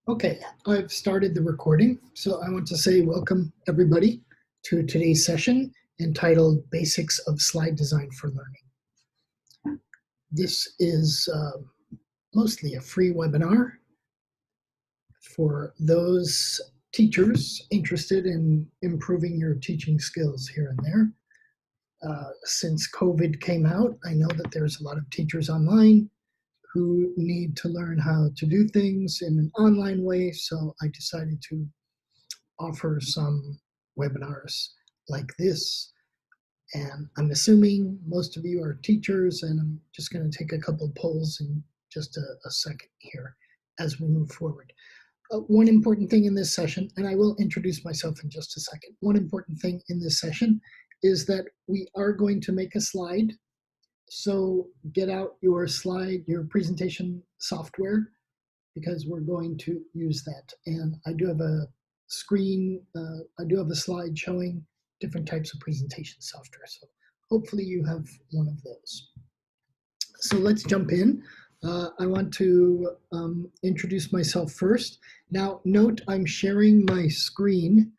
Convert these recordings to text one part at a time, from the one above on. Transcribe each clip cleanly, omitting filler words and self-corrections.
Okay, I've started the recording, so I want to say welcome everybody to today's session entitled Basics of Slide Design for Learning. This is mostly a free webinar for those teachers interested in improving your teaching skills here and there. Since COVID came out, I know that there's a lot of teachers online who need to learn how to do things in an online way, so I decided to offer some webinars like this. And I'm assuming most of you are teachers, and I'm just going to take a couple of polls in just a second here as we move forward. One important thing in this session, and I will introduce myself in just a second, one important thing in this session is that we are going to make a slide. So get out your slide, your presentation software, because we're going to use that. And I do have a screen, I do have a slide showing different types of presentation software. So hopefully you have one of those. So let's jump in. I want to introduce myself first. Now note I'm sharing my screen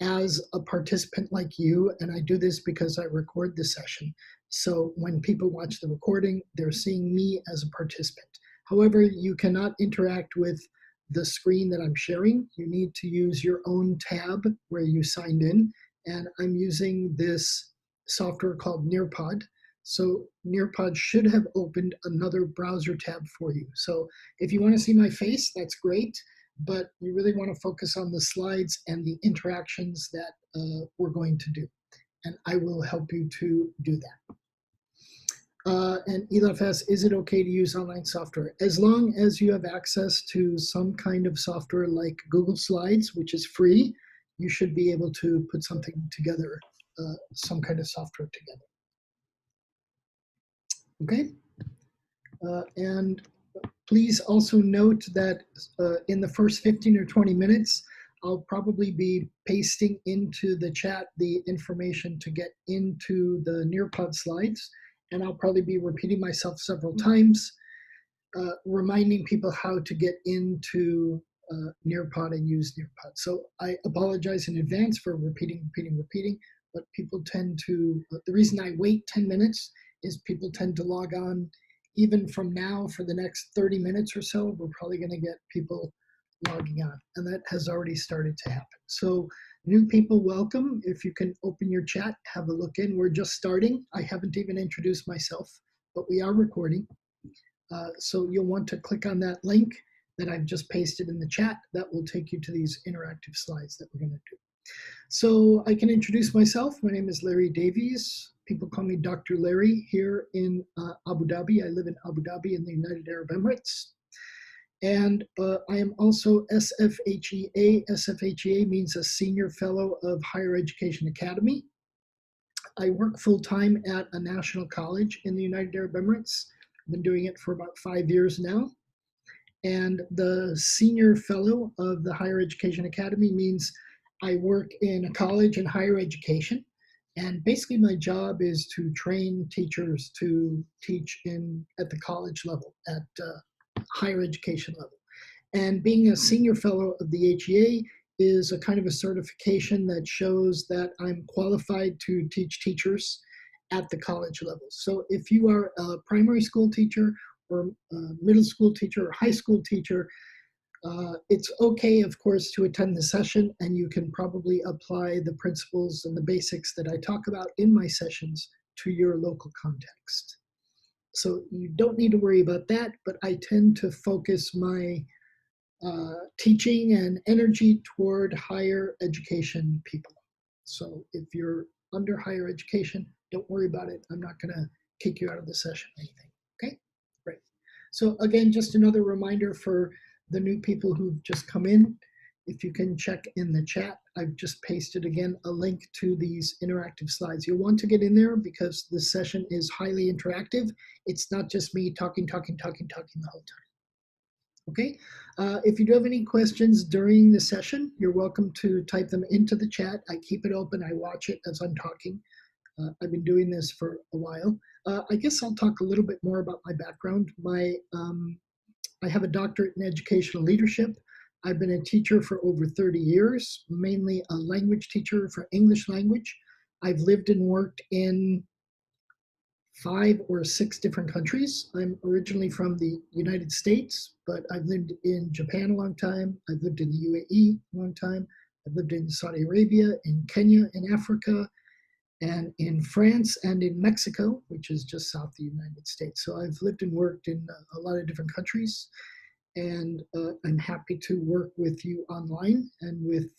as a participant like you, and I do this because I record the session. So when people watch the recording, they're seeing me as a participant. However, you cannot interact with the screen that I'm sharing. You need to use your own tab where you signed in, and I'm using this software called Nearpod. So Nearpod should have opened another browser tab for you. So if you want to see my face, that's great, but you really want to focus on the slides and the interactions that we're going to do. And I will help you to do that. And Elif asks, is it okay to use online software? As long as you have access to some kind of software like Google Slides, which is free, you should be able to put something together, some kind of software together. Okay? And please also note that in the first 15 or 20 minutes, I'll probably be pasting into the chat the information to get into the Nearpod slides. And I'll probably be repeating myself several times, reminding people how to get into Nearpod and use Nearpod. So I apologize in advance for repeating, but people tend to, the reason I wait 10 minutes is people tend to log on even from now for the next 30 minutes or so. We're probably going to get people logging on, and that has already started to happen. So new people, welcome. If you can open your chat, have a look in. We're just starting. I haven't even introduced myself, but we are recording. So you'll want to click on that link that I've just pasted in the chat. That will take you to these interactive slides that we're going to do. So I can introduce myself. My name is Larry Davies. People call me Dr. Larry here in Abu Dhabi. I live in Abu Dhabi in the United Arab Emirates. And I am also SFHEA. SFHEA means a Senior Fellow of Higher Education Academy. I work full-time at a national college in the United Arab Emirates. I've been doing it for about 5 years now. And the Senior Fellow of the Higher Education Academy means I work in a college in higher education. And basically my job is to train teachers to teach at the college level, at higher education level. And being a Senior Fellow of the HEA is a kind of a certification that shows that I'm qualified to teach teachers at the college level. So if you are a primary school teacher or a middle school teacher or high school teacher, it's okay, of course, to attend the session, and you can probably apply the principles and the basics that I talk about in my sessions to your local context. So you don't need to worry about that, but I tend to focus my teaching and energy toward higher education people. So if you're under higher education, don't worry about it. I'm not going to kick you out of the session or anything. Okay, great. So again, just another reminder for the new people who've just come in. If you can check in the chat, I've just pasted again a link to these interactive slides. You'll want to get in there because this session is highly interactive. It's not just me talking the whole time. Okay, if you do have any questions during the session, you're welcome to type them into the chat. I keep it open, I watch it as I'm talking. I've been doing this for a while. I guess I'll talk a little bit more about my background. I have a doctorate in educational leadership. I've been a teacher for over 30 years, mainly a language teacher for English language. I've lived and worked in 5 or 6 different countries. I'm originally from the United States, but I've lived in Japan a long time. I've lived in the UAE a long time. I've lived in Saudi Arabia, in Kenya, in Africa, and in France and in Mexico, which is just south of the United States. So I've lived and worked in a lot of different countries, and I'm happy to work with you online and with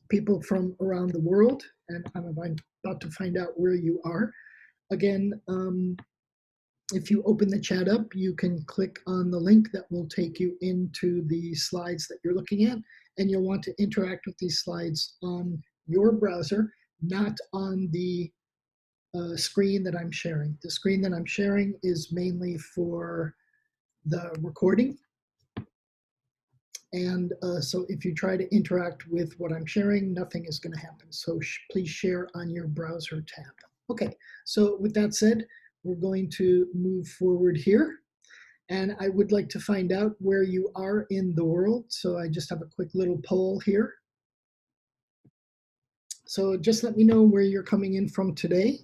people from around the world. And I'm about to find out where you are. Again, if you open the chat up, you can click on the link that will take you into the slides that you're looking at, and you'll want to interact with these slides on your browser, not on the screen that I'm sharing. The screen that I'm sharing is mainly for the recording. And so if you try to interact with what I'm sharing, nothing is going to happen. So please share on your browser tab. Okay, so with that said, we're going to move forward here. And I would like to find out where you are in the world. So I just have a quick little poll here. So just let me know where you're coming in from today.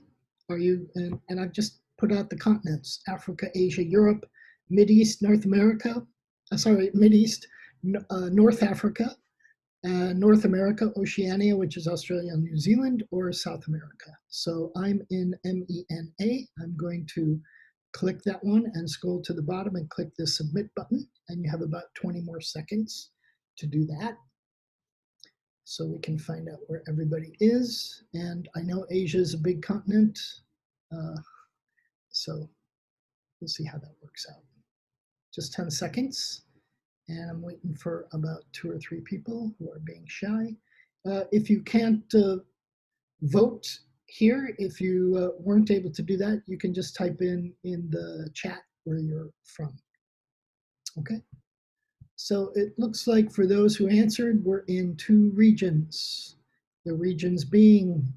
Are you, and I've just put out the continents: Africa, Asia, Europe, Mideast, North America, Mideast, North Africa, North America, Oceania, which is Australia and New Zealand, or South America. So I'm in MENA. I'm going to click that one and scroll to the bottom and click the submit button. And you have about 20 more seconds to do that, so we can find out where everybody is. And I know Asia is a big continent, so we'll see how that works out. Just 10 seconds. And I'm waiting for about 2 or 3 people who are being shy. If you can't vote here, if you weren't able to do that, you can just type in the chat where you're from. Okay. So it looks like for those who answered, we're in 2 regions. The regions being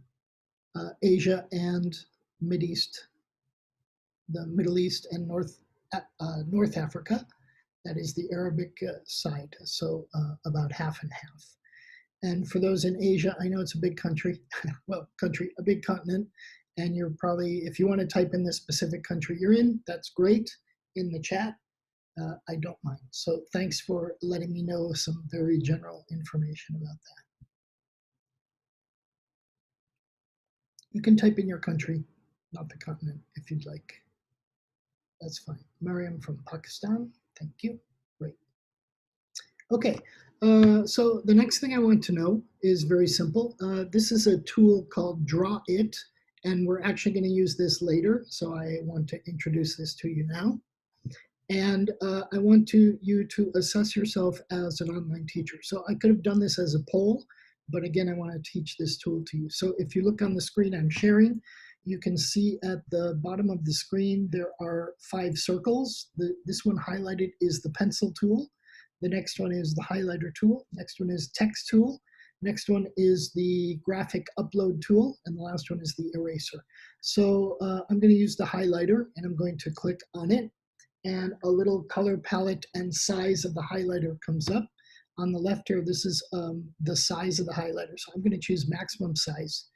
Asia and Mideast, the Middle East and North Africa. That is the Arabic side, so about half and half. And for those in Asia, I know it's a big country, well, a big continent, and you're probably, if you want to type in the specific country you're in, that's great in the chat. I don't mind. So thanks for letting me know some very general information about that. You can type in your country, not the continent, if you'd like. That's fine. Mariam from Pakistan, thank you. Great. Okay, so the next thing I want to know is very simple. This is a tool called Draw It, and we're actually going to use this later, so I want to introduce this to you now. And I want you to assess yourself as an online teacher. So I could have done this as a poll, but again, I want to teach this tool to you. So if you look on the screen I'm sharing, you can see at the bottom of the screen, there are 5 circles. This one highlighted is the pencil tool. The next one is the highlighter tool. Next one is text tool. Next one is the graphic upload tool. And the last one is the eraser. So I'm going to use the highlighter, and I'm going to click on it. And a little color palette and size of the highlighter comes up. On the left here, this is the size of the highlighter. So I'm going to choose maximum size,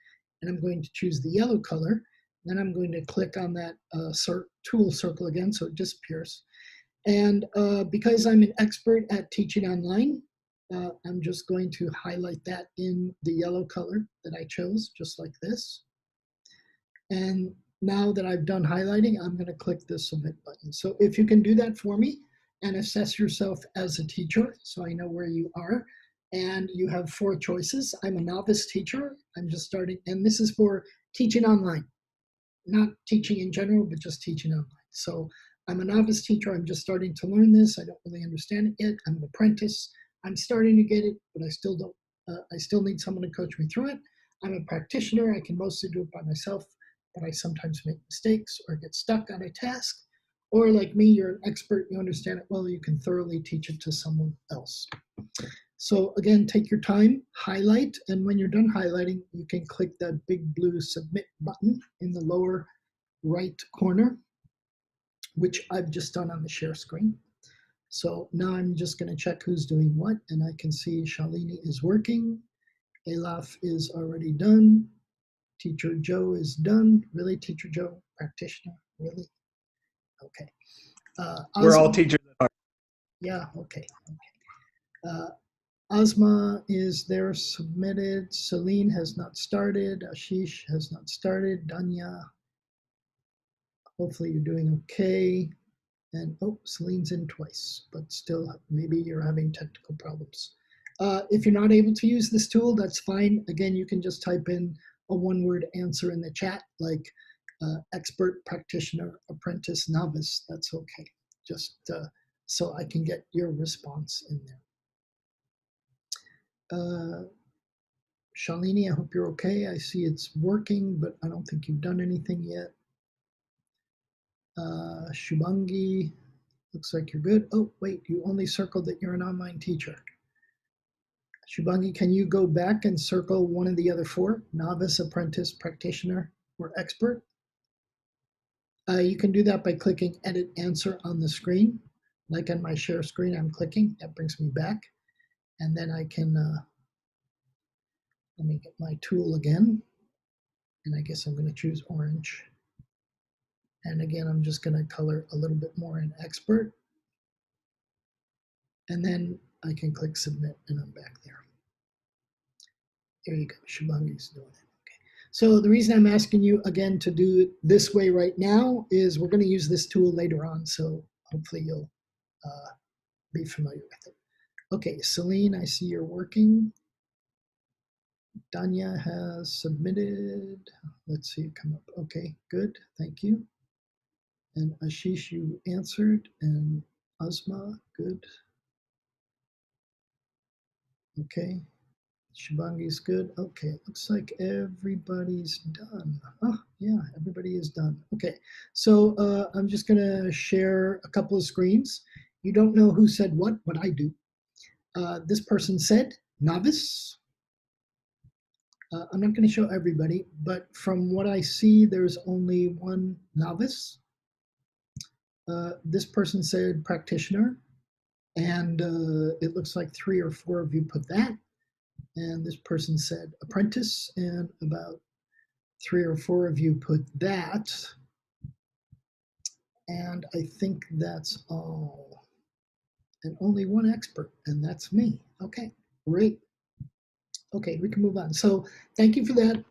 and I'm going to choose the yellow color. Then I'm going to click on that tool circle again, so it disappears. And because I'm an expert at teaching online, I'm just going to highlight that in the yellow color that I chose, just like this. And now that I've done highlighting, I'm going to click the submit button. So if you can do that for me and assess yourself as a teacher, so I know where you are. And you have 4 choices. I'm a novice teacher. I'm just starting, and this is for teaching online, not teaching in general, but just teaching online. So I'm a novice teacher. I'm just starting to learn this. I don't really understand it yet. I'm an apprentice. I'm starting to get it, but I still don't. I still need someone to coach me through it. I'm a practitioner. I can mostly do it by myself, but I sometimes make mistakes or get stuck on a task. Or like me, you're an expert. You understand it well. You can thoroughly teach it to someone else. So again, take your time, highlight, and when you're done highlighting, you can click that big blue submit button in the lower right corner, which I've just done on the share screen. So now I'm just going to check who's doing what, and I can see Shalini is working. Elaf is already done. Teacher Joe is done. Really, Teacher Joe? Practitioner? Really? Okay. We're all teachers at heart. Yeah, okay. Asma is there submitted. Celine has not started. Ashish has not started. Danya, hopefully you're doing okay. And oh, Celine's in twice, but still, maybe you're having technical problems. If you're not able to use this tool, that's fine. Again, you can just type in a one-word answer in the chat, like expert, practitioner, apprentice, novice. That's okay. Just so I can get your response in there. Shalini, I hope you're okay. I see it's working, but I don't think you've done anything yet. Shubhangi, looks like you're good. Oh, wait, you only circled that you're an online teacher. Shubhangi, can you go back and circle one of the other four? Novice, apprentice, practitioner, or expert? You can do that by clicking Edit Answer on the screen. Like on my share screen, I'm clicking. That brings me back. And then I can, let me get my tool again. And I guess I'm going to choose orange. And again, I'm just going to color a little bit more in expert. And then I can click submit and I'm back there. There you go, Shubhangi's doing it. Okay. So the reason I'm asking you again to do it this way right now is we're going to use this tool later on. So hopefully you'll be familiar with it. Okay, Celine, I see you're working. Danya has submitted. Let's see it come up. Okay, good, thank you. And Ashish, you answered, and Asma, good. Okay, Shubhangi's good. Okay, looks like everybody's done. Oh, yeah, everybody is done. Okay, so I'm just gonna share a couple of screens. You don't know who said what, but I do. This person said novice. I'm not gonna show everybody, but from what I see, there's only one novice. This person said practitioner, and it looks like 3 or 4 of you put that. And this person said apprentice, and about 3 or 4 of you put that. And I think that's all. And only one expert, and that's me. Okay, great. Okay, we can move on. So thank you for that.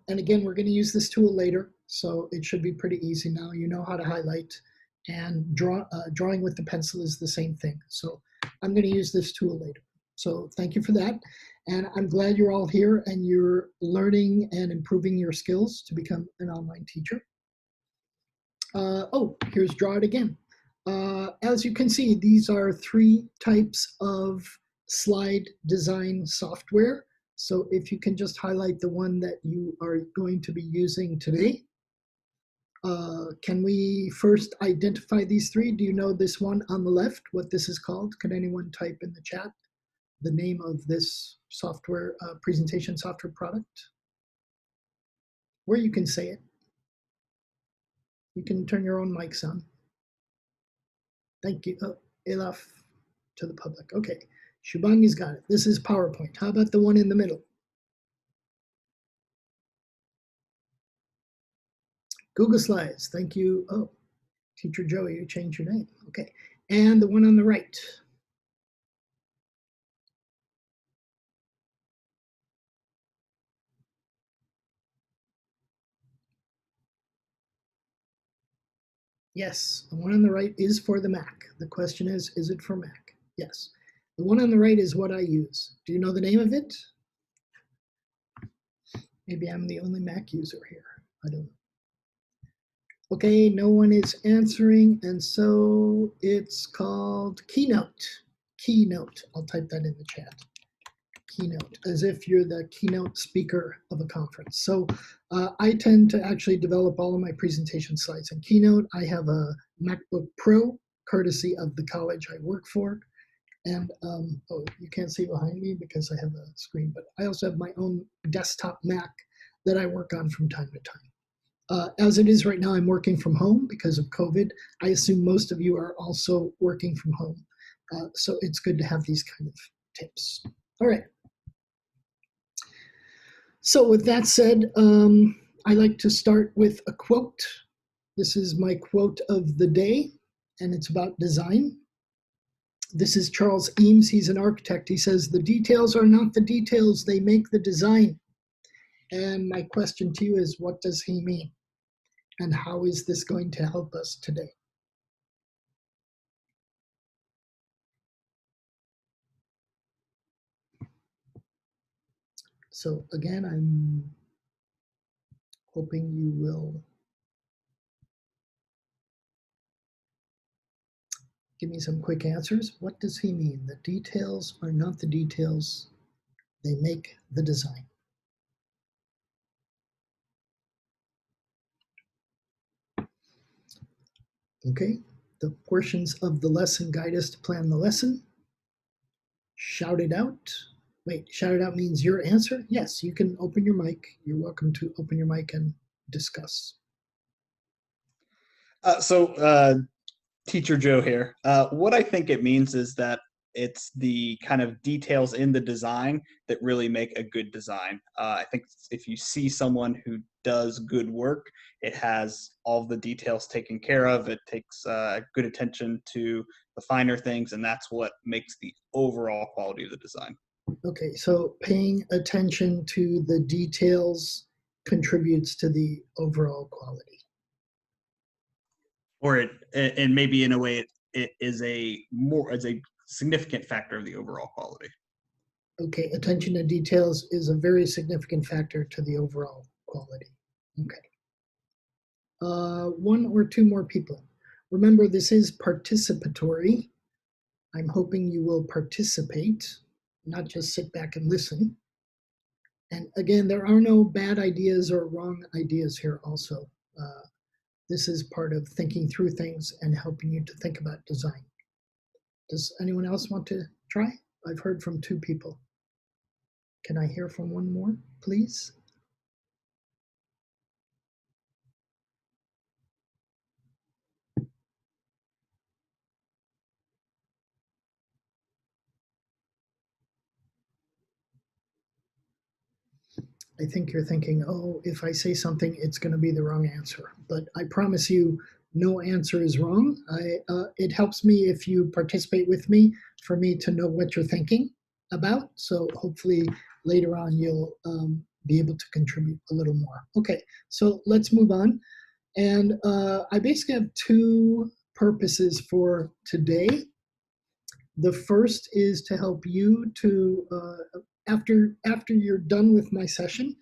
And again, we're going to use this tool later, so it should be pretty easy now. You know how to highlight, and drawing with the pencil is the same thing. So I'm going to use this tool later. So thank you for that. And I'm glad you're all here and you're learning and improving your skills to become an online teacher. Oh, here's Draw It Again. As you can see, these are 3 types of slide design software. So if you can just highlight the one that you are going to be using today. Can we first identify these 3? Do you know this one on the left, what this is called? Can anyone type in the chat the name of this software, presentation software product? Or you can say it. You can turn your own mics on. Thank you. Oh, Elaf to the public. Okay, Shubhangi's got it. This is PowerPoint. How about the one in the middle? Google Slides. Thank you. Oh, Teacher Joey, you changed your name. Okay, and the one on the right. Yes, the one on the right is for the Mac. The question is it for Mac? Yes. The one on the right is what I use. Do you know the name of it? Maybe I'm the only Mac user here. I don't know. Okay, no one is answering, and so it's called Keynote. Keynote. I'll type that in the chat. Keynote, as if you're the keynote speaker of a conference. So I tend to actually develop all of my presentation slides in Keynote. I have a MacBook Pro, courtesy of the college I work for. And oh, you can't see behind me because I have a screen, but I also have my own desktop Mac that I work on from time to time. As it is right now, I'm working from home because of COVID. I assume most of you are also working from home. So it's good to have these kind of tips. All right. So with that said, I like to start with a quote. This is my quote of the day, and it's about design. This is Charles Eames. He's an architect. He says, "The details are not the details, they make the design." And my question to you is, what does he mean? And how is this going to help us today? So again, I'm hoping you will give me some quick answers. What does he mean? The details are not the details, they make the design. Okay, the portions of the lesson guide us to plan the lesson. Shout it out. Wait, shout it out means your answer? Yes, you can open your mic. You're welcome to open your mic and discuss. Teacher Joe here. What I think it means is that it's the kind of details in the design that really make a good design. I think if you see someone who does good work, it has all the details taken care of. It takes good attention to the finer things, and that's what makes the overall quality of the design. Okay, so paying attention to the details contributes to the overall quality. Or and maybe in a way it is a significant factor of the overall quality. Okay, attention to details is a very significant factor to the overall quality. Okay. One or two more people. Remember, this is participatory. I'm hoping you will participate, not just sit back and listen. And again, there are no bad ideas or wrong ideas here also. This is part of thinking through things and helping you to think about design. Does anyone else want to try? I've heard from two people. Can I hear from one more, please? I think you're thinking, oh, if I say something, it's going to be the wrong answer. But I promise you, no answer is wrong. It helps me if you participate with me for me to know what you're thinking about. So hopefully later on you'll be able to contribute a little more. Okay, so let's move on. And I basically have two purposes for today. The first is to help you to, after you're done with my session,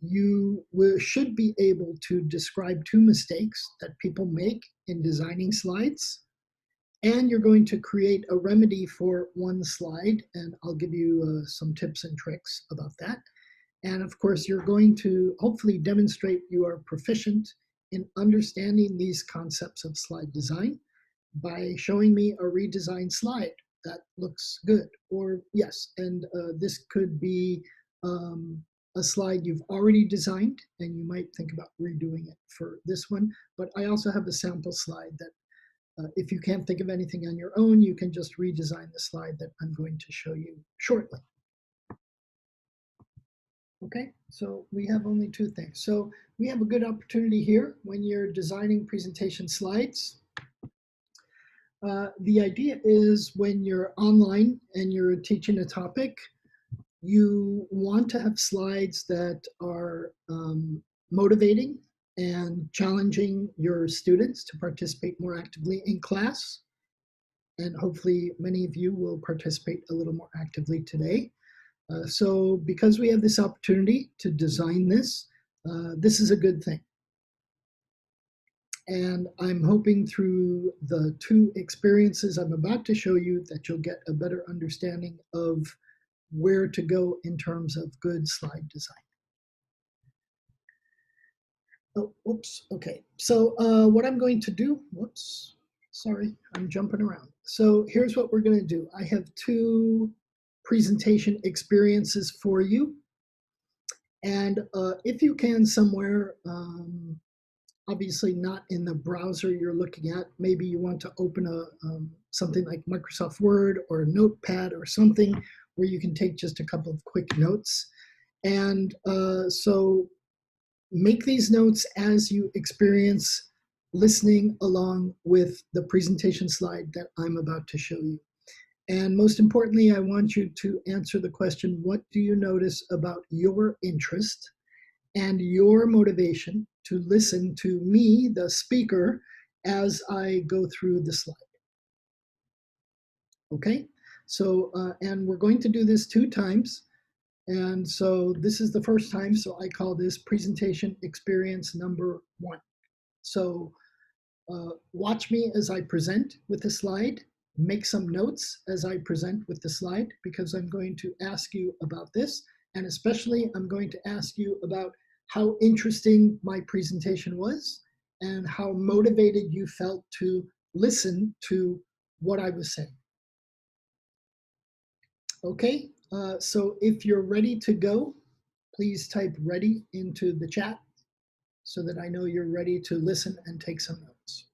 you should be able to describe two mistakes that people make in designing slides. And you're going to create a remedy for one slide, and I'll give you some tips and tricks about that. And of course, you're going to hopefully demonstrate you are proficient in understanding these concepts of slide design by showing me a redesigned slide that looks good. Or yes, and this could be a slide you've already designed and you might think about redoing it for this one. But I also have a sample slide that if you can't think of anything on your own, you can just redesign the slide that I'm going to show you shortly. Okay, so we have only two things. So we have a good opportunity here when you're designing presentation slides. The idea is when you're online and you're teaching a topic, you want to have slides that are motivating and challenging your students to participate more actively in class. And hopefully many of you will participate a little more actively today. So because we have this opportunity to design this, this is a good thing. And I'm hoping through the two experiences I'm about to show you that you'll get a better understanding of where to go in terms of good slide design. Oh, whoops, okay. So what I'm going to do, whoops, sorry, I'm jumping around. So here's what we're gonna do. I have two presentation experiences for you. And if you can somewhere, obviously not in the browser you're looking at. Maybe you want to open something like Microsoft Word or a notepad or something where you can take just a couple of quick notes. And so make these notes as you experience listening along with the presentation slide that I'm about to show you. And most importantly, I want you to answer the question, what do you notice about your interest and your motivation to listen to me, the speaker, as I go through the slide? Okay, so, and we're going to do this 2 times. And so this is the first time, so I call this presentation experience number 1. So watch me as I present with the slide, make some notes as I present with the slide, because I'm going to ask you about this. And especially I'm going to ask you about how interesting my presentation was and how motivated you felt to listen to what I was saying. Okay, so if you're ready to go, please type ready into the chat so that I know you're ready to listen and take some notes.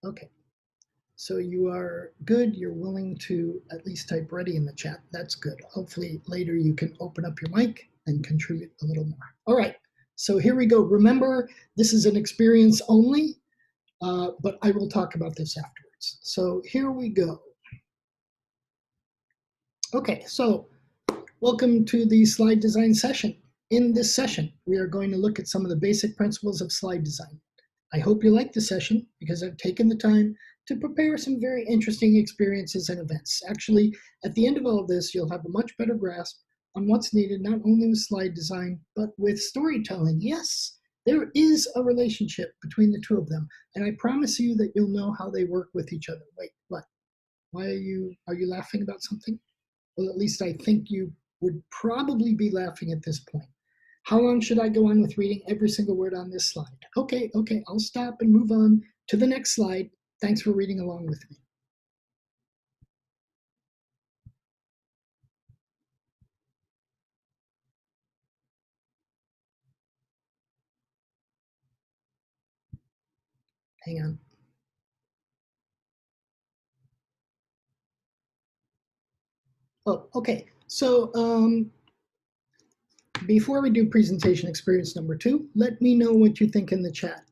Okay, so you are good. You're willing to at least type ready in the chat. That's good. Hopefully later you can open up your mic and contribute a little more. All right, so here we go. Remember, this is an experience only, but I will talk about this afterwards. So here we go. Okay, so welcome to the slide design session. In this session, we are going to look at some of the basic principles of slide design. I hope you like the session because I've taken the time to prepare some very interesting experiences and events. Actually, at the end of all of this, you'll have a much better grasp on what's needed, not only with slide design, but with storytelling. Yes, there is a relationship between the 2 of them, and I promise you that you'll know how they work with each other. Wait, what? Why are you laughing about something? Well, at least I think you would probably be laughing at this point. How long should I go on with reading every single word on this slide? Okay, I'll stop and move on to the next slide. Thanks for reading along with me. Hang on. Oh, okay. So before we do presentation experience number 2, let me know what you think in the chat.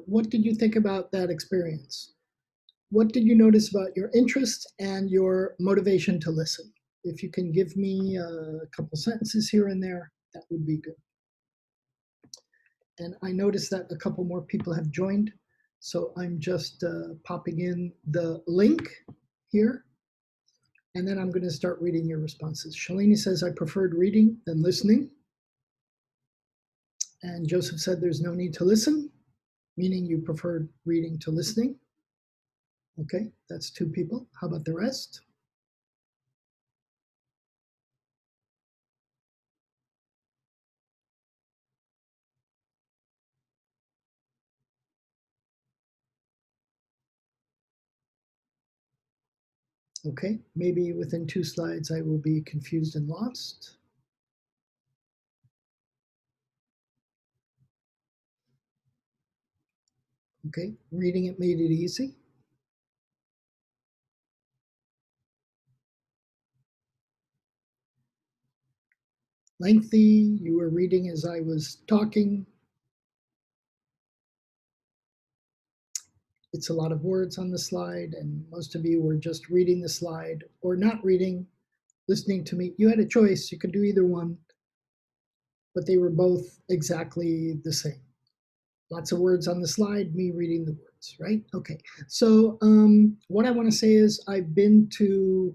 What did you think about that experience? What did you notice about your interest and your motivation to listen? If you can give me a couple sentences here and there, that would be good. And I noticed that a couple more people have joined, so I'm just popping in the link here, and then I'm going to start reading your responses. Shalini says, I preferred reading than listening. And Joseph said there's no need to listen, meaning you preferred reading to listening. Okay, that's 2 people. How about the rest? Okay, maybe within 2 slides I will be confused and lost. Okay, reading it made it easy. Lengthy, you were reading as I was talking. It's a lot of words on the slide, and most of you were just reading the slide or not reading, listening to me. You had a choice, you could do either one, but they were both exactly the same. Lots of words on the slide, me reading the words, right? Okay, so what I want to say is I've been to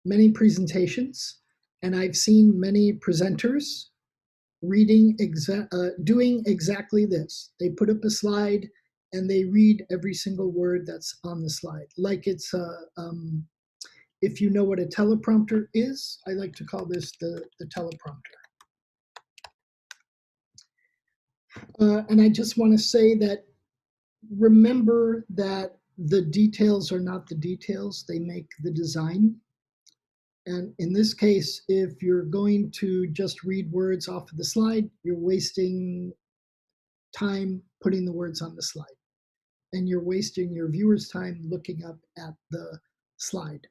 many presentations and I've seen many presenters doing exactly this. They put up a slide and they read every single word that's on the slide. Like it's if you know what a teleprompter is, I like to call this the teleprompter. And I just want to say that remember that the details are not the details, they make the design. And in this case, if you're going to just read words off of the slide, you're wasting time putting the words on the slide. And you're wasting your viewer's time looking up at the slide,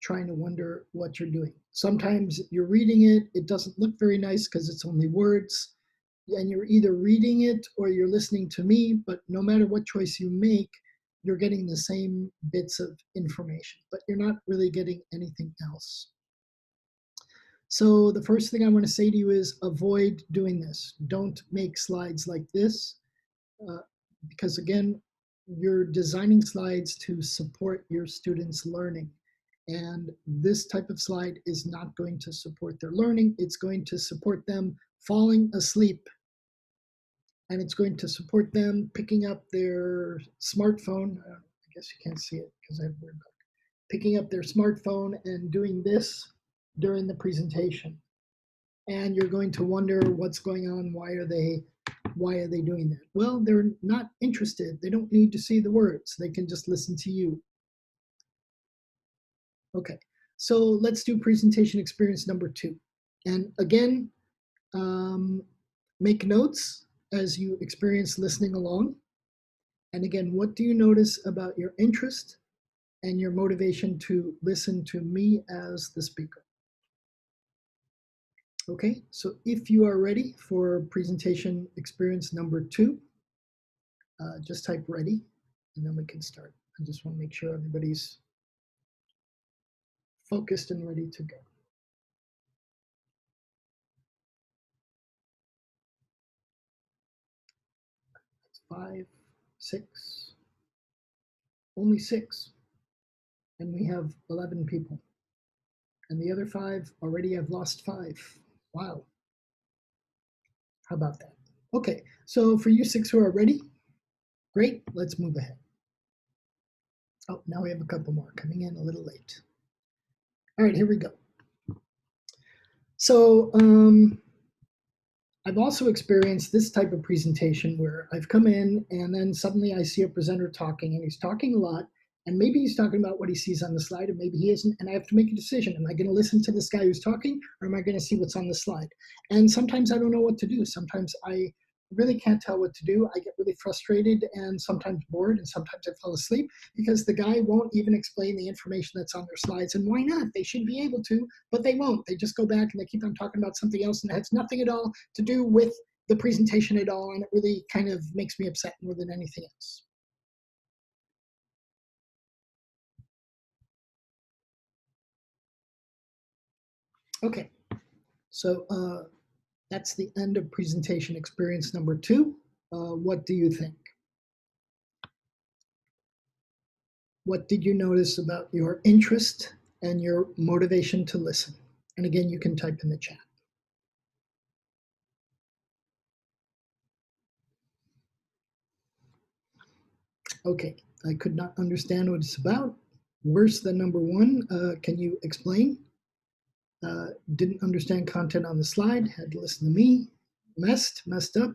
trying to wonder what you're doing. Sometimes you're reading it, it doesn't look very nice because it's only words, and you're either reading it or you're listening to me, but no matter what choice you make, you're getting the same bits of information, but you're not really getting anything else. So the first thing I want to say to you is avoid doing this. Don't make slides like this, because again, you're designing slides to support your students' learning. And this type of slide is not going to support their learning. It's going to support them falling asleep. And it's going to support them picking up their smartphone. I guess you can't see it because I have a word book. Picking up their smartphone and doing this during the presentation. And you're going to wonder what's going on. Why are they doing that? Well, they're not interested. They don't need to see the words. They can just listen to you. Okay, so let's do presentation experience number 2. And again, make notes as you experience listening along. And again, what do you notice about your interest and your motivation to listen to me as the speaker? Okay, so if you are ready for presentation experience number 2, just type ready and then we can start. I just want to make sure everybody's focused and ready to go. That's 5, 6, only 6, and we have 11 people. And the other 5 already have lost 5. Wow. How about that? Okay, so for you 6 who are ready, great, let's move ahead. Oh, now we have a couple more coming in a little late. All right, here we go. So I've also experienced this type of presentation where I've come in and then suddenly I see a presenter talking and he's talking a lot. And maybe he's talking about what he sees on the slide, and maybe he isn't. And I have to make a decision. Am I going to listen to this guy who's talking, or am I going to see what's on the slide? And sometimes I don't know what to do. Sometimes I really can't tell what to do. I get really frustrated and sometimes bored, and sometimes I fall asleep because the guy won't even explain the information that's on their slides. And why not? They should be able to, but they won't. They just go back and they keep on talking about something else, and it has nothing at all to do with the presentation at all. And it really kind of makes me upset more than anything else. Okay, so that's the end of presentation experience number 2. What do you think? What did you notice about your interest and your motivation to listen? And again, you can type in the chat. Okay, I could not understand what it's about. Worse than number 1, can you explain? Didn't understand content on the slide, had to listen to me, messed up.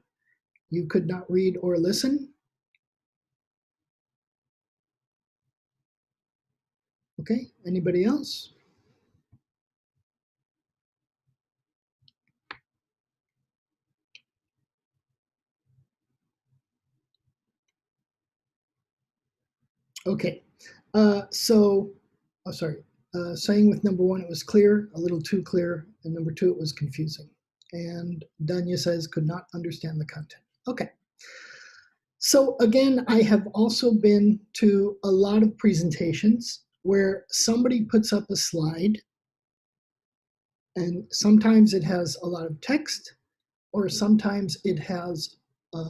You could not read or listen. Okay, anybody else? Okay, saying with number 1, it was clear, a little too clear, and number 2, it was confusing. And Danya says, could not understand the content. Okay. So again, I have also been to a lot of presentations where somebody puts up a slide and sometimes it has a lot of text or sometimes it has a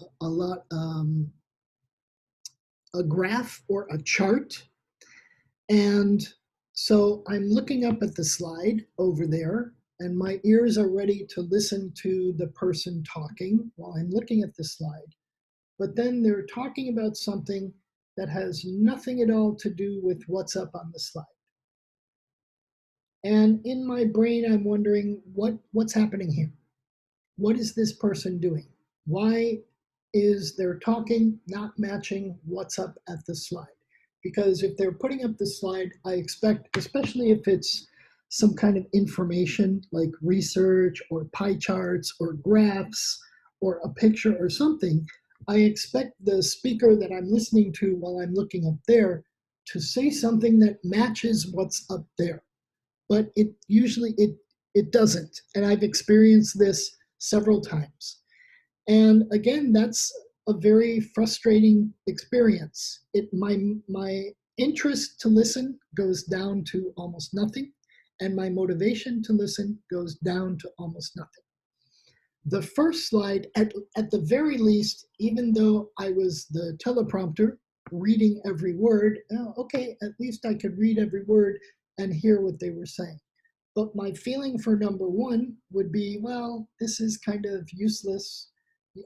graph or a chart. And so I'm looking up at the slide over there and my ears are ready to listen to the person talking while I'm looking at the slide. But then they're talking about something that has nothing at all to do with what's up on the slide. And in my brain, I'm wondering what's happening here? What is this person doing? Why is their talking not matching what's up at the slide? because if they're putting up the slide, I expect, especially if it's some kind of information like research or pie charts or graphs or a picture or something, I expect the speaker that I'm listening to while I'm looking up there to say something that matches what's up there. But it usually it doesn't. And I've experienced this several times. And again, that's a very frustrating experience. My interest to listen goes down to almost nothing, and my motivation to listen goes down to almost nothing. The first slide, at the very least, even though I was the teleprompter reading every word, okay, at least I could read every word and hear what they were saying. But my feeling for number one would be, well, this is kind of useless.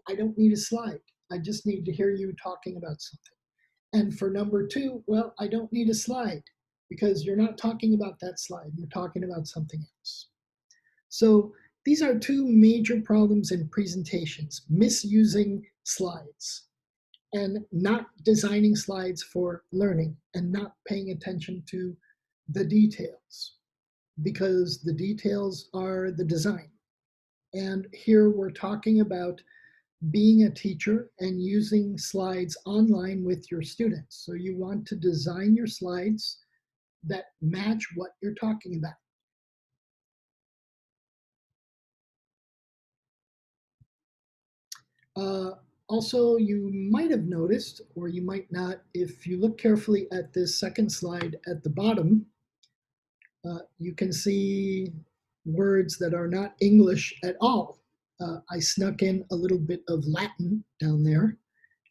I don't need a slide. I just need to hear you talking about something. And for number two, well, I don't need a slide because you're not talking about that slide. You're talking about something else. So these are two major problems in presentations: misusing slides and not designing slides for learning and not paying attention to the details, because the details are the design. And here we're talking about being a teacher and using slides online with your students. So you want to design your slides that match what you're talking about. Also, you might have noticed, or you might not, if you look carefully at this second slide at the bottom, you can see words that are not English at all. I snuck in a little bit of Latin down there,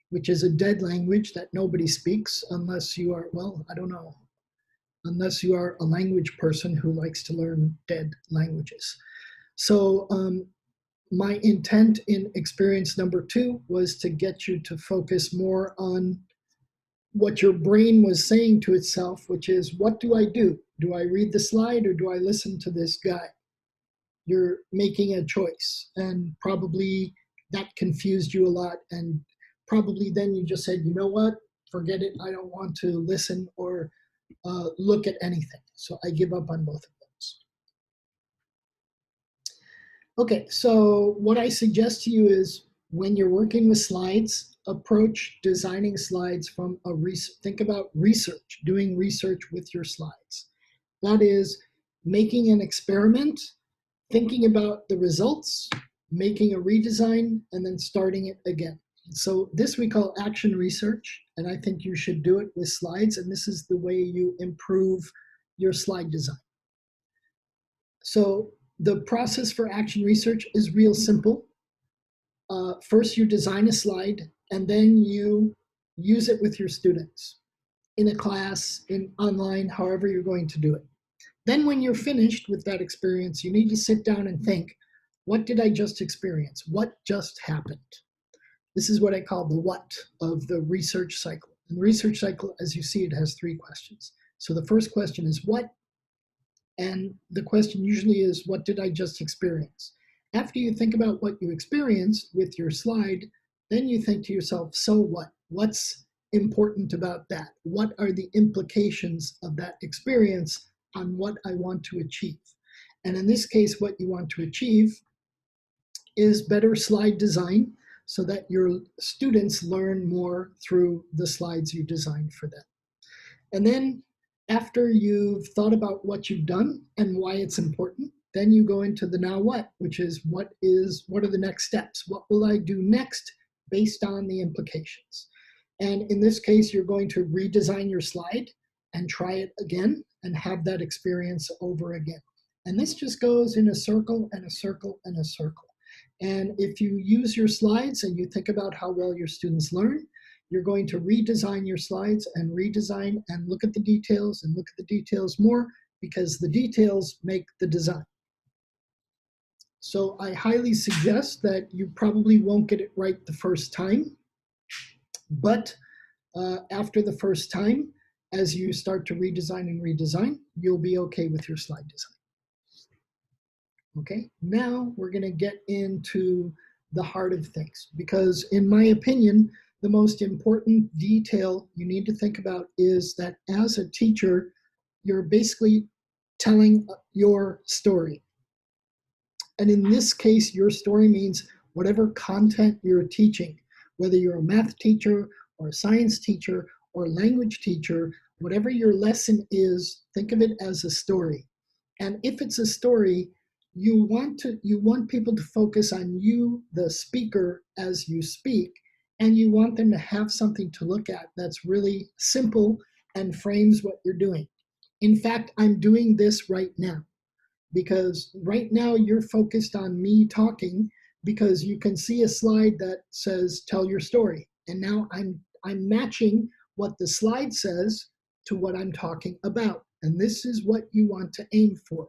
which is a dead language that nobody speaks unless you are, well, I don't know, unless you are a language person who likes to learn dead languages. So my intent in experience number two was to get you to focus more on what your brain was saying to itself, which is, what do I do? Do I read the slide or do I listen to this guy? You're making a choice, and probably that confused you a lot, and probably then you just said, you know what, forget it, I don't want to listen or look at anything. So I give up on both of those. Okay, so what I suggest to you is, when you're working with slides, approach designing slides from think about research, doing research with your slides. That is, making an experiment, thinking about the results, making a redesign, and then starting it again. So this we call action research, and I think you should do it with slides, and this is the way you improve your slide design. So the process for action research is real simple. First, you design a slide, and then you use it with your students in a class, in online, however you're going to do it. Then when you're finished with that experience, you need to sit down and think, what did I just experience? What just happened? This is what I call the what of the research cycle. And the research cycle, as you see, it has 3 questions. So the first question is what? And the question usually is, what did I just experience? After you think about what you experienced with your slide, then you think to yourself, so what? What's important about that? What are the implications of that experience on what I want to achieve? And in this case, what you want to achieve is better slide design so that your students learn more through the slides you designed for them. And then after you've thought about what you've done and why it's important, then you go into the now what, which is what are the next steps? What will I do next based on the implications? And in this case, you're going to redesign your slide and try it again and have that experience over again. And this just goes in a circle and a circle and a circle. And if you use your slides and you think about how well your students learn, you're going to redesign your slides and redesign and look at the details and look at the details more, because the details make the design. So I highly suggest that you probably won't get it right the first time, but after the first time, as you start to redesign and redesign, you'll be okay with your slide design. Okay, now we're going to get into the heart of things, because in my opinion, the most important detail you need to think about is that as a teacher, you're basically telling your story. And in this case, your story means whatever content you're teaching, whether you're a math teacher or a science teacher or a language teacher, whatever your lesson is, think of it as a story. And if it's a story, you want people to focus on you, the speaker, as you speak, and you want them to have something to look at that's really simple and frames what you're doing. In fact, I'm doing this right now, because right now you're focused on me talking, because you can see a slide that says tell your story, and now I'm matching what the slide says to what I'm talking about, and this is what you want to aim for.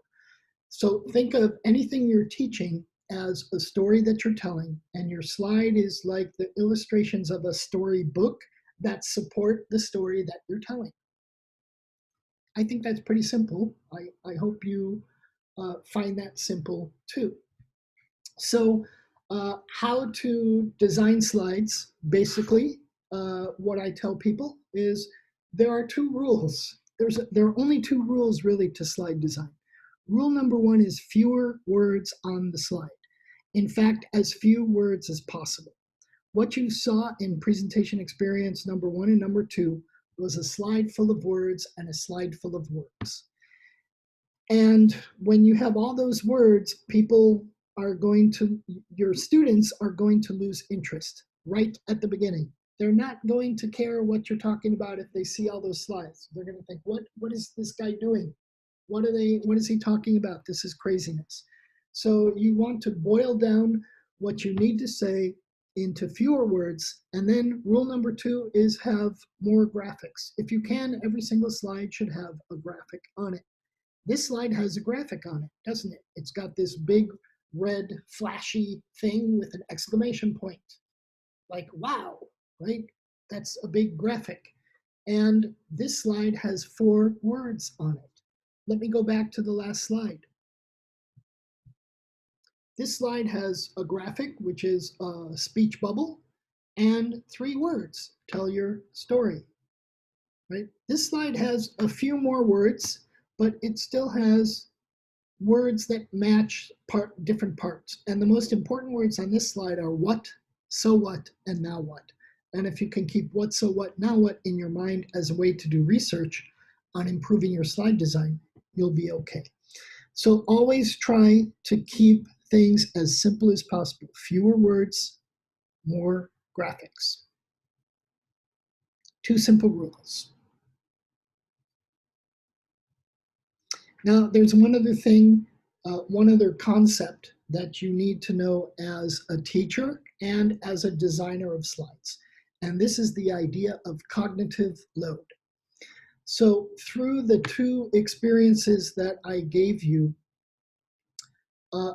So think of anything you're teaching as a story that you're telling, and your slide is like the illustrations of a storybook that support the story that you're telling. I think that's pretty simple. I hope you find that simple too. So how to design slides, basically, what I tell people is there are two rules. There are only two rules really to slide design. Rule number one is fewer words on the slide. In fact, as few words as possible. What you saw in presentation experience number one and number two was a slide full of words and a slide full of words. And when you have all those words, your students are going to lose interest right at the beginning. They're not going to care what you're talking about if they see all those slides. They're going to think, what is this guy doing? What is he talking about? This is craziness. So you want to boil down what you need to say into fewer words. And then rule number two is have more graphics. If you can, every single slide should have a graphic on it. This slide has a graphic on it, doesn't it? It's got this big red flashy thing with an exclamation point. Like, wow, right? That's a big graphic. And this slide has 4 words on it. Let me go back to the last slide. This slide has a graphic, which is a speech bubble, and 3 words, tell your story, right? This slide has a few more words, but it still has words that match different parts. And the most important words on this slide are what, so what, and now what. And if you can keep what, so what, now what in your mind as a way to do research on improving your slide design, you'll be okay. So always try to keep things as simple as possible. Fewer words, more graphics. 2 simple rules. Now, there's one other thing, one other concept that you need to know as a teacher and as a designer of slides. And this is the idea of cognitive load. So through the 2 experiences that I gave you,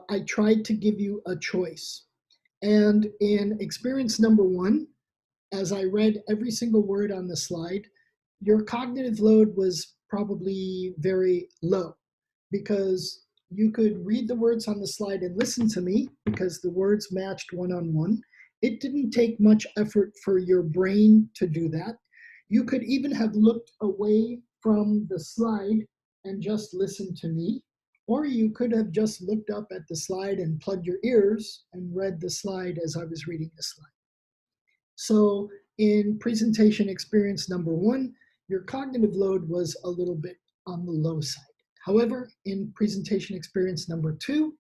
I tried to give you a choice. And in experience number 1, as I read every single word on the slide, your cognitive load was probably very low, because you could read the words on the slide and listen to me because the words matched one-on-one. It didn't take much effort for your brain to do that. You could even have looked away from the slide and just listened to me, or you could have just looked up at the slide and plugged your ears and read the slide as I was reading the slide. So in presentation experience number 1, your cognitive load was a little bit on the low side. However, in presentation experience number 2,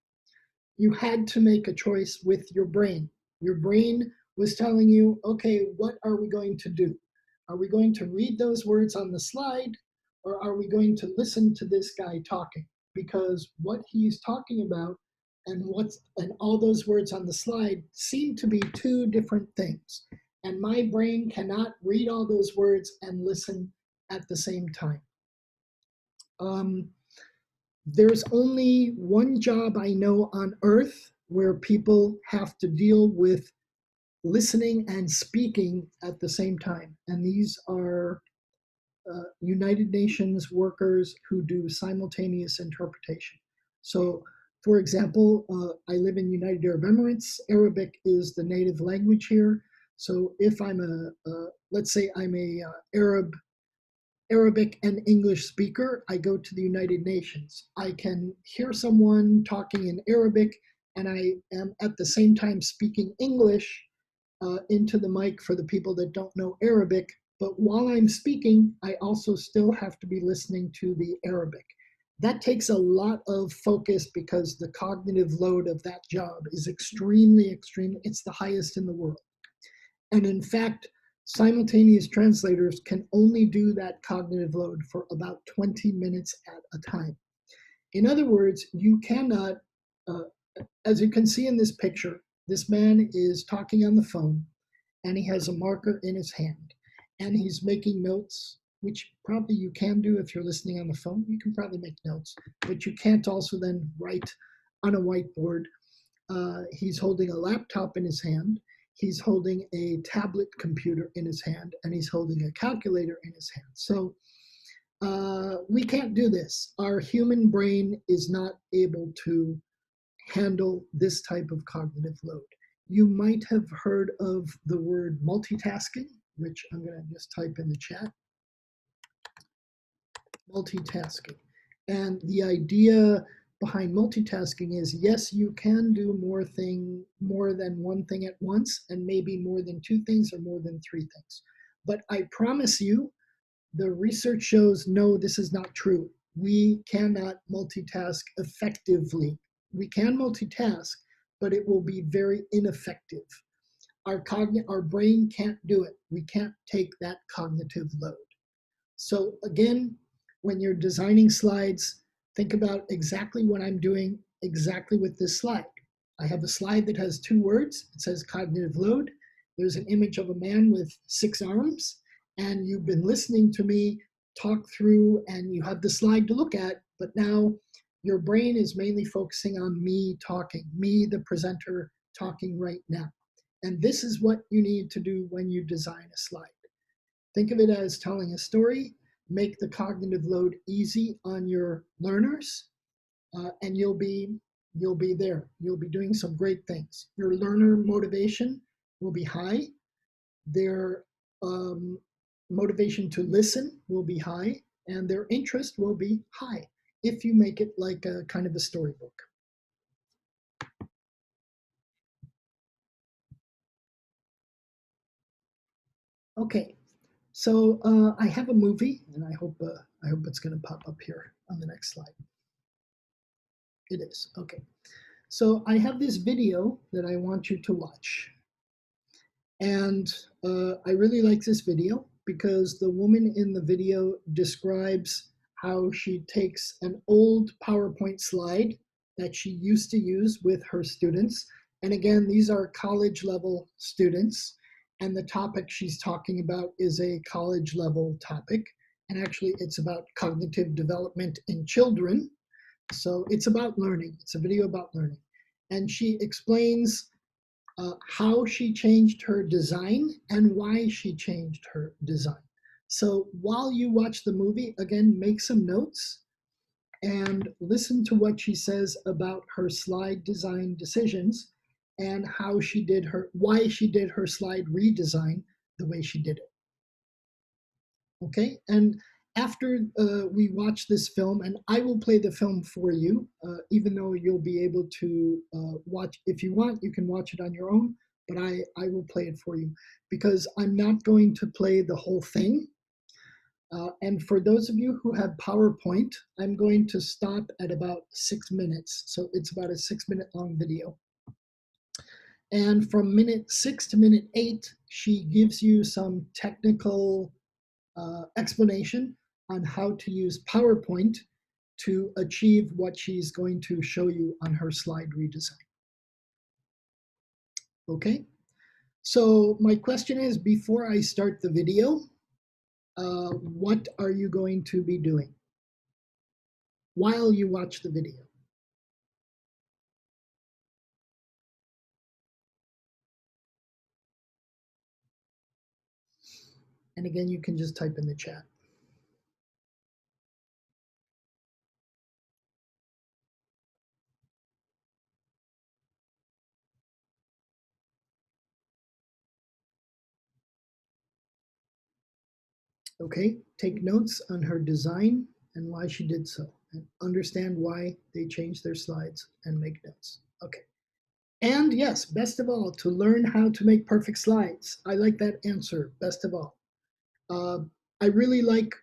you had to make a choice with your brain. Your brain was telling you, okay, what are we going to do? Are we going to read those words on the slide, or are we going to listen to this guy talking? Because what he's talking about and all those words on the slide seem to be 2 different things. And my brain cannot read all those words and listen at the same time. There's only one job I know on earth where people have to deal with listening and speaking at the same time. And these are United Nations workers who do simultaneous interpretation. So, for example, I live in United Arab Emirates. Arabic is the native language here. So if I'm let's say I'm a Arabic and English speaker, I go to the United Nations. I can hear someone talking in Arabic, and I am at the same time speaking English into the mic for the people that don't know Arabic. But while I'm speaking, I also still have to be listening to the Arabic. That takes a lot of focus because the cognitive load of that job is extremely, it's the highest in the world. And in fact, simultaneous translators can only do that cognitive load for about 20 minutes at a time. In other words, you cannot, uh, as you can see in this picture, this man is talking on the phone and he has a marker in his hand and he's making notes, which probably you can do if you're listening on the phone. You can probably make notes, but you can't also then write on a whiteboard. He's holding a laptop in his hand. He's holding a tablet computer in his hand, and he's holding a calculator in his hand. So we can't do this. Our human brain is not able to handle this type of cognitive load. You might have heard of the word multitasking, which I'm going to just type in the chat. Multitasking. And the idea behind multitasking is, yes, you can do more than one thing at once, and maybe more than two things or more than three things. But I promise you, the research shows no, this is not true. We cannot multitask effectively. We can multitask, but it will be very ineffective. Our brain can't do it. We can't take that cognitive load. So again, when you're designing slides, think about exactly what I'm doing exactly with this slide. I have a slide that has two words. It says cognitive load. There's an image of a man with 6 arms, and you've been listening to me talk through, and you have the slide to look at, but now your brain is mainly focusing on me talking, me, the presenter, talking right now. And this is what you need to do when you design a slide. Think of it as telling a story, make the cognitive load easy on your learners, and you'll be there. You'll be doing some great things. Your learner motivation will be high. Their motivation to listen will be high, and their interest will be high if you make it like a kind of a storybook. Okay, so I have a movie, and I hope it's going to pop up here on the next slide. It is, okay. So I have this video that I want you to watch. And I really like this video because the woman in the video describes how she takes an old PowerPoint slide that she used to use with her students. And again, these are college level students. And the topic she's talking about is a college level topic. And actually, it's about cognitive development in children. So it's about learning. It's a video about learning. And she explains how she changed her design and why she changed her design. So while you watch the movie, again, make some notes and listen to what she says about her slide design decisions and why she did her slide redesign the way she did it. Okay, and after we watch this film, and I will play the film for you, even though you'll be able to watch, if you want, you can watch it on your own, but I will play it for you because I'm not going to play the whole thing. And for those of you who have PowerPoint, I'm going to stop at about 6 minutes. So it's about a 6-minute long video. And from minute 6 to minute 8, she gives you some technical explanation on how to use PowerPoint to achieve what she's going to show you on her slide redesign. Okay, so my question is, before I start the video, what are you going to be doing while you watch the video? And again, you can just type in the chat. Okay, take notes on her design and why she did so, and understand why they changed their slides and make notes. Okay. And yes, best of all, to learn how to make perfect slides. I like that answer, best of all. Uh, I really like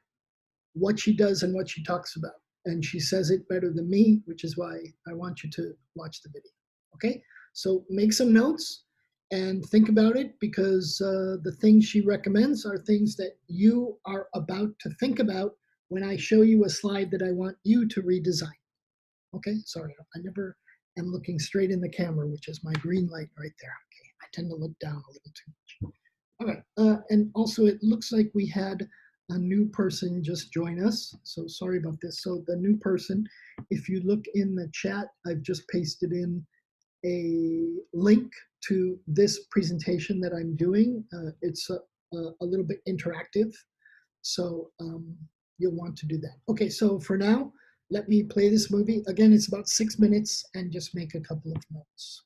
what she does and what she talks about. And she says it better than me, which is why I want you to watch the video. Okay, so make some notes and think about it, because the things she recommends are things that you are about to think about when I show you a slide that I want you to redesign. Okay, sorry, I never am looking straight in the camera, which is my green light right there. Okay, I tend to look down a little too much. All right, and also it looks like we had a new person just join us, so sorry about this. So the new person, if you look in the chat, I've just pasted in a link to this presentation that I'm doing. It's a little bit interactive, so you'll want to do that. Okay, so for now, let me play this movie. Again, it's about 6 minutes, and just make a couple of notes.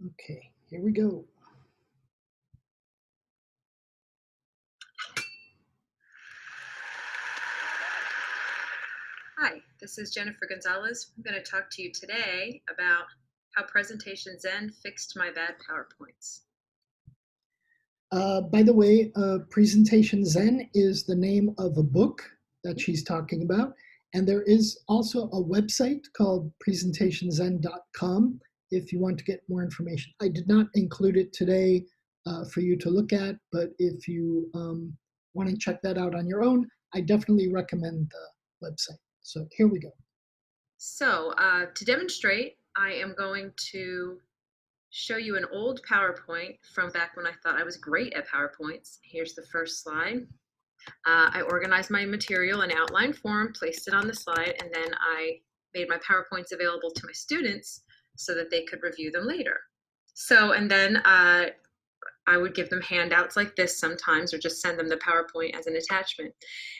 Okay, here we go. Hi, this is Jennifer Gonzalez. I'm going to talk to you today about how Presentation Zen fixed my bad PowerPoints. By the way, Presentation Zen is the name of a book that she's talking about. And there is also a website called presentationzen.com if you want to get more information. I did not include it today for you to look at, but if you want to check that out on your own, I definitely recommend the website. So here we go. So to demonstrate, I am going to show you an old PowerPoint from back when I thought I was great at PowerPoints. Here's the first slide. I organized my material in outline form, placed it on the slide, and then I made my PowerPoints available to my students so that they could review them later. So, and then I would give them handouts like this sometimes, or just send them the PowerPoint as an attachment.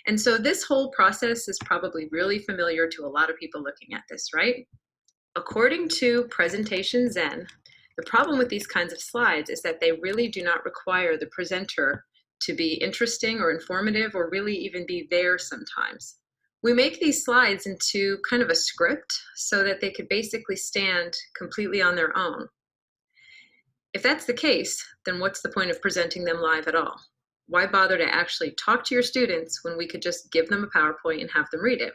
And so this whole process is probably really familiar to a lot of people looking at this, right? According to Presentation Zen, the problem with these kinds of slides is that they really do not require the presenter to be interesting or informative or really even be there sometimes. We make these slides into kind of a script so that they could basically stand completely on their own. If that's the case, then what's the point of presenting them live at all? Why bother to actually talk to your students when we could just give them a PowerPoint and have them read it?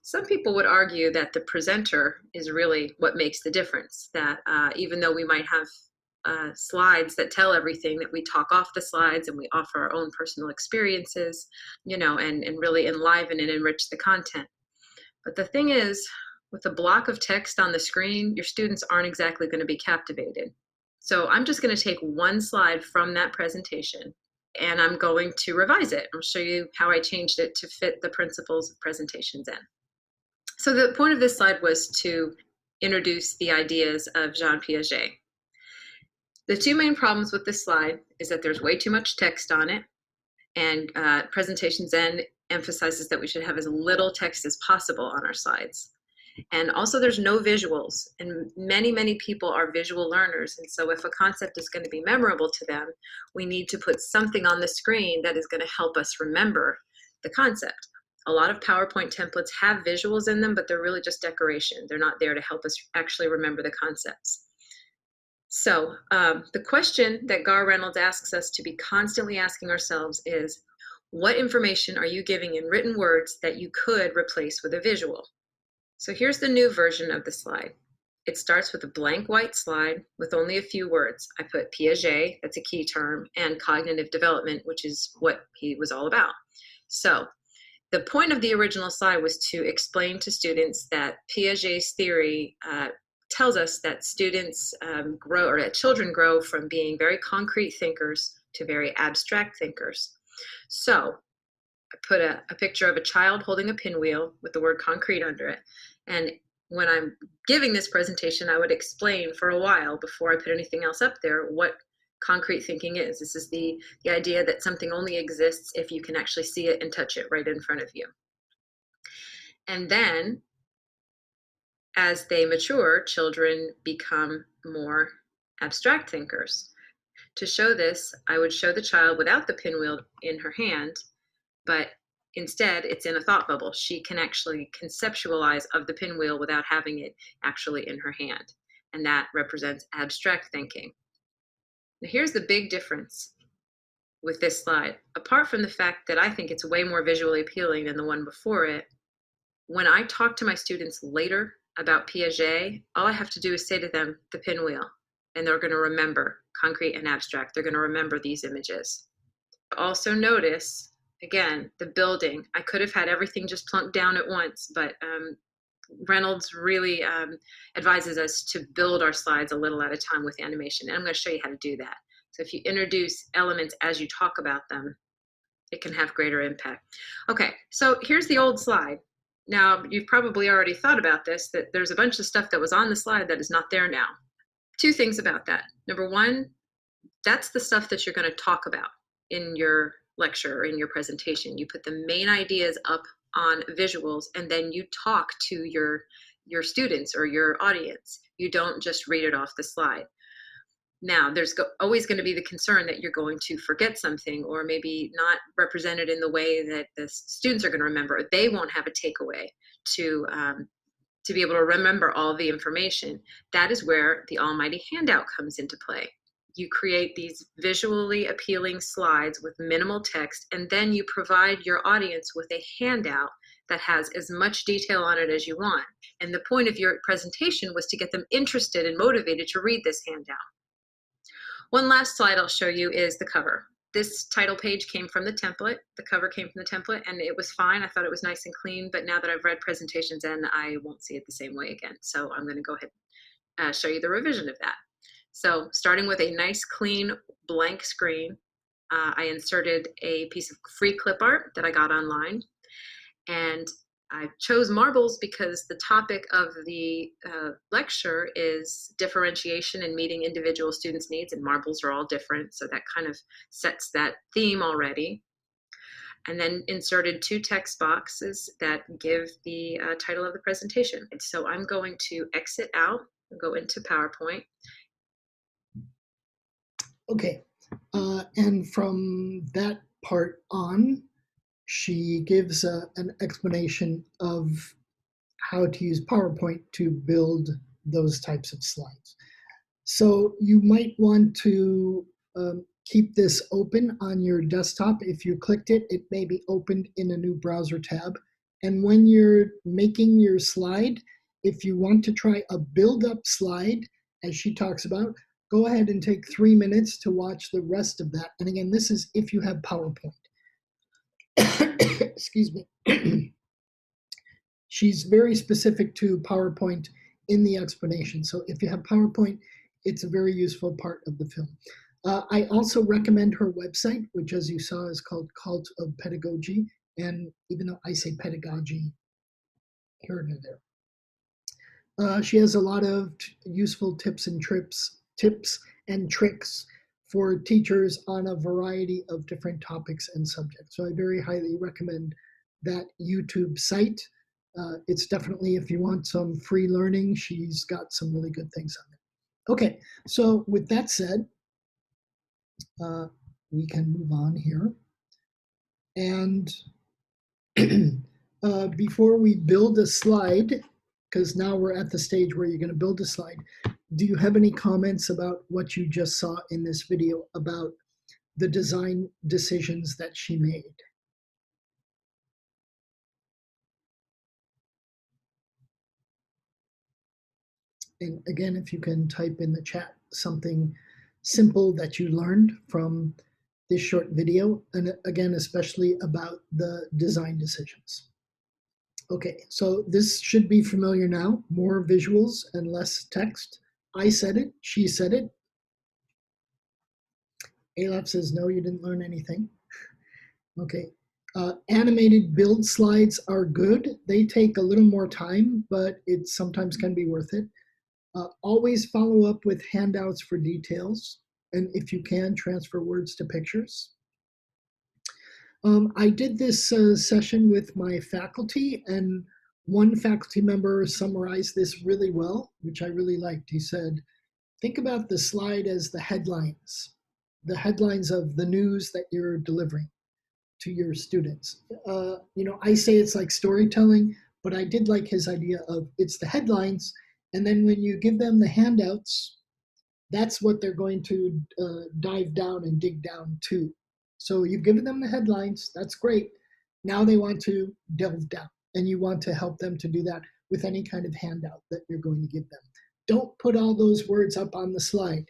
Some people would argue that the presenter is really what makes the difference, that even though we might have slides that tell everything, that we talk off the slides and we offer our own personal experiences, you know, and really enliven and enrich the content. But the thing is, with a block of text on the screen, your students aren't exactly going to be captivated. So I'm just going to take one slide from that presentation and I'm going to revise it. I'll show you how I changed it to fit the principles of Presentation Zen. So the point of this slide was to introduce the ideas of Jean Piaget. The two main problems with this slide is that there's way too much text on it, and Presentation Zen emphasizes that we should have as little text as possible on our slides. And also there's no visuals, and many people are visual learners, and so if a concept is going to be memorable to them, we need to put something on the screen that is going to help us remember the concept. A lot of PowerPoint templates have visuals in them, but they're really just decoration. They're not there to help us actually remember the concepts. So the question that Gar Reynolds asks us to be constantly asking ourselves is, what information are you giving in written words that you could replace with a visual? So here's the new version of the slide. It starts with a blank white slide with only a few words. I put Piaget, that's a key term, and cognitive development, which is what he was all about. So the point of the original slide was to explain to students that Piaget's theory tells us that students grow, or that children grow from being very concrete thinkers to very abstract thinkers. So I put a picture of a child holding a pinwheel with the word concrete under it. And when I'm giving this presentation, I would explain for a while before I put anything else up there what concrete thinking is. This is the idea that something only exists if you can actually see it and touch it right in front of you. And then as they mature, children become more abstract thinkers. To show this, I would show the child without the pinwheel in her hand, but instead it's in a thought bubble. She can actually conceptualize of the pinwheel without having it actually in her hand. And that represents abstract thinking. Now here's the big difference with this slide. Apart from the fact that I think it's way more visually appealing than the one before it, when I talk to my students later about Piaget, all I have to do is say to them, the pinwheel, and they're going to remember concrete and abstract. They're going to remember these images. Also notice, again, the building. I could have had everything just plunked down at once, but Reynolds really advises us to build our slides a little at a time with animation, and I'm going to show you how to do that. So if you introduce elements as you talk about them, it can have greater impact. Okay, so here's the old slide. Now, you've probably already thought about this, that there's a bunch of stuff that was on the slide that is not there now. Two things about that. Number one, that's the stuff that you're going to talk about in your lecture or in your presentation. You put the main ideas up on visuals, and then you talk to your students or your audience. You don't just read it off the slide. Now, there's always going to be the concern that you're going to forget something or maybe not represent it in the way that the students are going to remember. They won't have a takeaway to be able to remember all the information. That is where the almighty handout comes into play. You create these visually appealing slides with minimal text, and then you provide your audience with a handout that has as much detail on it as you want. And the point of your presentation was to get them interested and motivated to read this handout. One last slide I'll show you is the cover. This title page came from the template. The cover came from the template, and it was fine. I thought it was nice and clean, but now that I've read presentations in, I won't see it the same way again. So I'm going to go ahead and show you the revision of that. So starting with a nice, clean, blank screen, I inserted a piece of free clip art that I got online, and I chose marbles because the topic of the lecture is differentiation and meeting individual students' needs, and marbles are all different, so that kind of sets that theme already. And then inserted two text boxes that give the title of the presentation. And so I'm going to exit out and go into PowerPoint. Okay, and from that part on, she gives an explanation of how to use PowerPoint to build those types of slides. So you might want to keep this open on your desktop. If you clicked it, it may be opened in a new browser tab. And when you're making your slide, if you want to try a build-up slide, as she talks about, go ahead and take 3 minutes to watch the rest of that. And again, this is if you have PowerPoint. Excuse me. She's very specific to PowerPoint in the explanation. So if you have PowerPoint, it's a very useful part of the film. I also recommend her website, which as you saw is called Cult of Pedagogy. And even though I say pedagogy here and there, she has a lot of useful tips and tricks for teachers on a variety of different topics and subjects. So I very highly recommend that YouTube site. It's definitely, if you want some free learning, she's got some really good things on it. Okay, so with that said, we can move on here. And before we build a slide, because now we're at the stage where you're going to build a slide, do you have any comments about what you just saw in this video about the design decisions that she made? And again, if you can type in the chat something simple that you learned from this short video, and again, especially about the design decisions. Okay, so this should be familiar now, more visuals and less text. I said it, she said it. Alaf says, no, you didn't learn anything. Okay, animated build slides are good. They take a little more time, but it sometimes can be worth it. Always follow up with handouts for details, and if you can, transfer words to pictures. I did this session with my faculty, and one faculty member summarized this really well, which I really liked. He said, think about the slide as the headlines of the news that you're delivering to your students. I say it's like storytelling, but I did like his idea of it's the headlines, and then when you give them the handouts, that's what they're going to dive down and dig down to. So you've given them the headlines, that's great. Now they want to delve down, and you want to help them to do that with any kind of handout that you're going to give them. Don't put all those words up on the slide.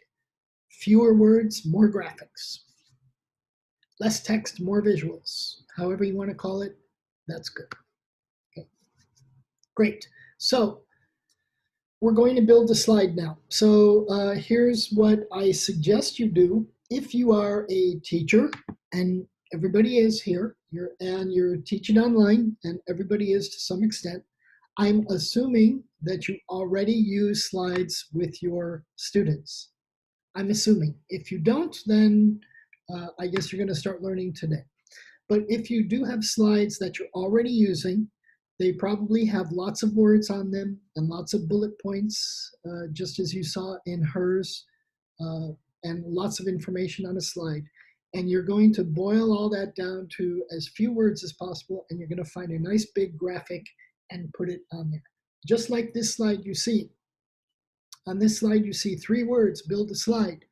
Fewer words, more graphics. Less text, more visuals. However you want to call it, that's good. Okay. Great. So we're going to build a slide now. So here's what I suggest you do. If you are a teacher, and everybody is here, you're teaching online, and everybody is to some extent, I'm assuming that you already use slides with your students. I'm assuming. If you don't, then I guess you're going to start learning today. But if you do have slides that you're already using, they probably have lots of words on them and lots of bullet points, just as you saw in hers, and lots of information on a slide. And you're going to boil all that down to as few words as possible, and you're going to find a nice big graphic and put it on there. Just like this slide you see. On this slide, you see 3 words, build a slide,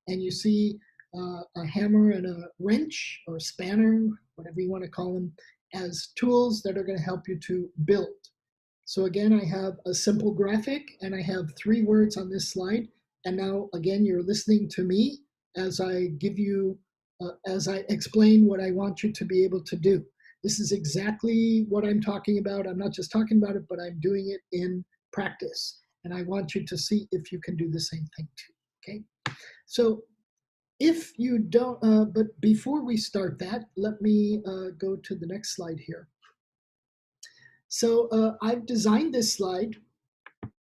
and you see a hammer and a wrench or spanner, whatever you want to call them, as tools that are going to help you to build. So again, I have a simple graphic and I have 3 words on this slide. And now again, you're listening to me as I give you, as I explain what I want you to be able to do. This is exactly what I'm talking about. I'm not just talking about it, but I'm doing it in practice. And I want you to see if you can do the same thing too, okay? So if you don't, but before we start that, let me go to the next slide here. So I've designed this slide,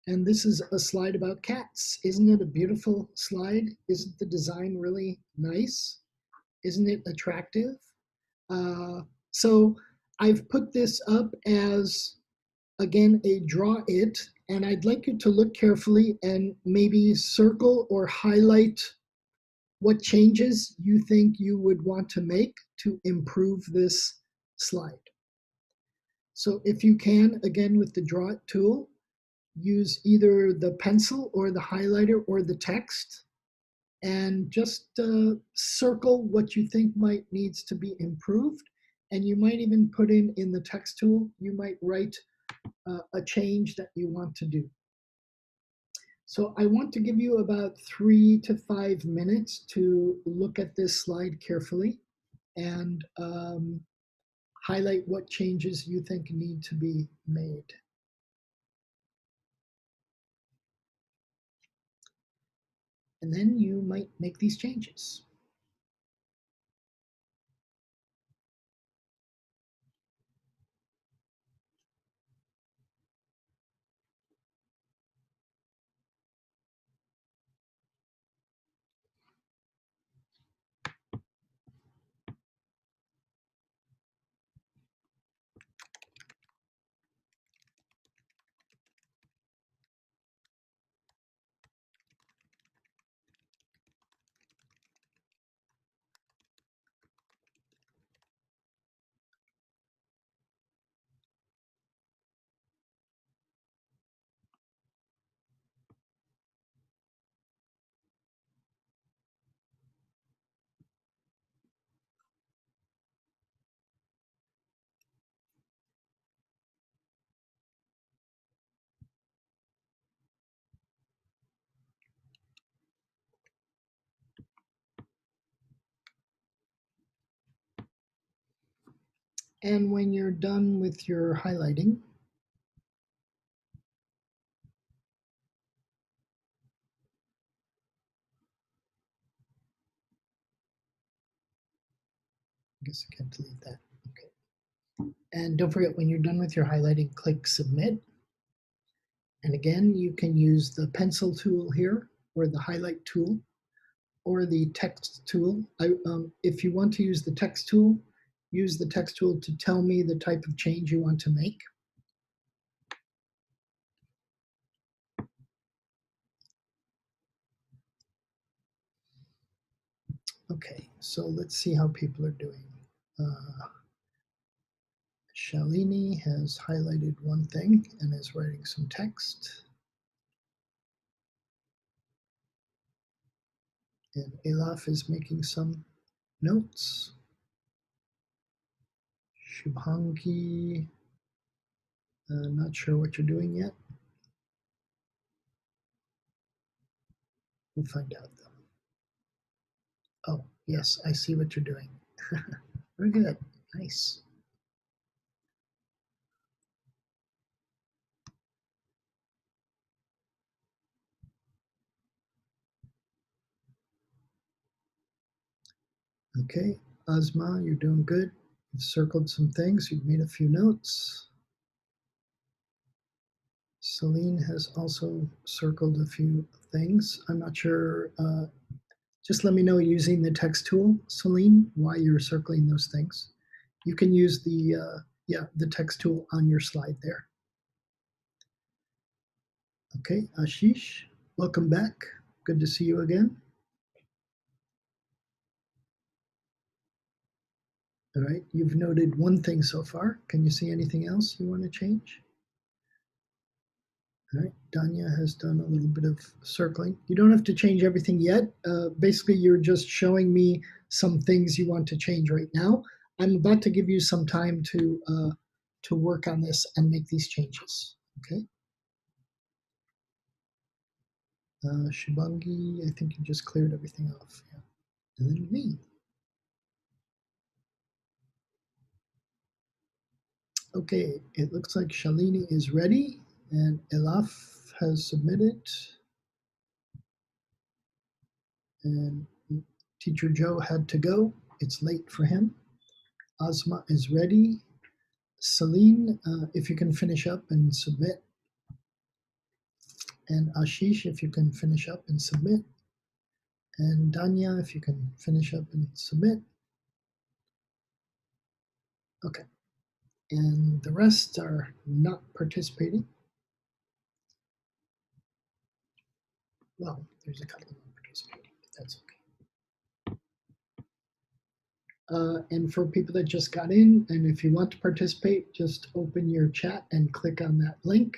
and this is a slide about cats. Isn't it a beautiful slide? Isn't the design really nice? Isn't it attractive? So I've put this up as, again, a draw it, and I'd like you to look carefully and maybe circle or highlight what changes you think you would want to make to improve this slide. So if you can, again, with the draw it tool, use either the pencil or the highlighter or the text, and just circle what you think might needs to be improved. And you might even put in the text tool, you might write a change that you want to do. So I want to give you about 3 to 5 minutes to look at this slide carefully and highlight what changes you think need to be made. And then you might make these changes. And when you're done with your highlighting, I guess I can't delete that. Okay. And don't forget, when you're done with your highlighting, click Submit. And again, you can use the pencil tool here, or the highlight tool, or the text tool. If you want to use the text tool, use the text tool to tell me the type of change you want to make. Okay, so let's see how people are doing. Shalini has highlighted one thing and is writing some text. And Elaf is making some notes. Shubhangi, not sure what you're doing yet. We'll find out though. Oh, yes, I see what you're doing. Very good, nice. Okay, Asma, you're doing good. You've circled some things, you've made a few notes. Celine has also circled a few things. I'm not sure, just let me know using the text tool, Celine, why you're circling those things. You can use the text tool on your slide there. Okay, Ashish, welcome back. Good to see you again. All right, you've noted one thing so far. Can you see anything else you want to change? All right, Danya has done a little bit of circling. You don't have to change everything yet. Basically, you're just showing me some things you want to change right now. I'm about to give you some time to work on this and make these changes. Okay. Shibangi, I think you just cleared everything off. Yeah. And then me. Okay, it looks like Shalini is ready and Elaf has submitted. And Teacher Joe had to go. It's late for him. Asma is ready. Celine, if you can finish up and submit. And Ashish, if you can finish up and submit. And Danya, if you can finish up and submit. Okay. And the rest are not participating. Well, there's a couple of them participating, but that's okay. And for people that just got in, and if you want to participate, just open your chat and click on that link,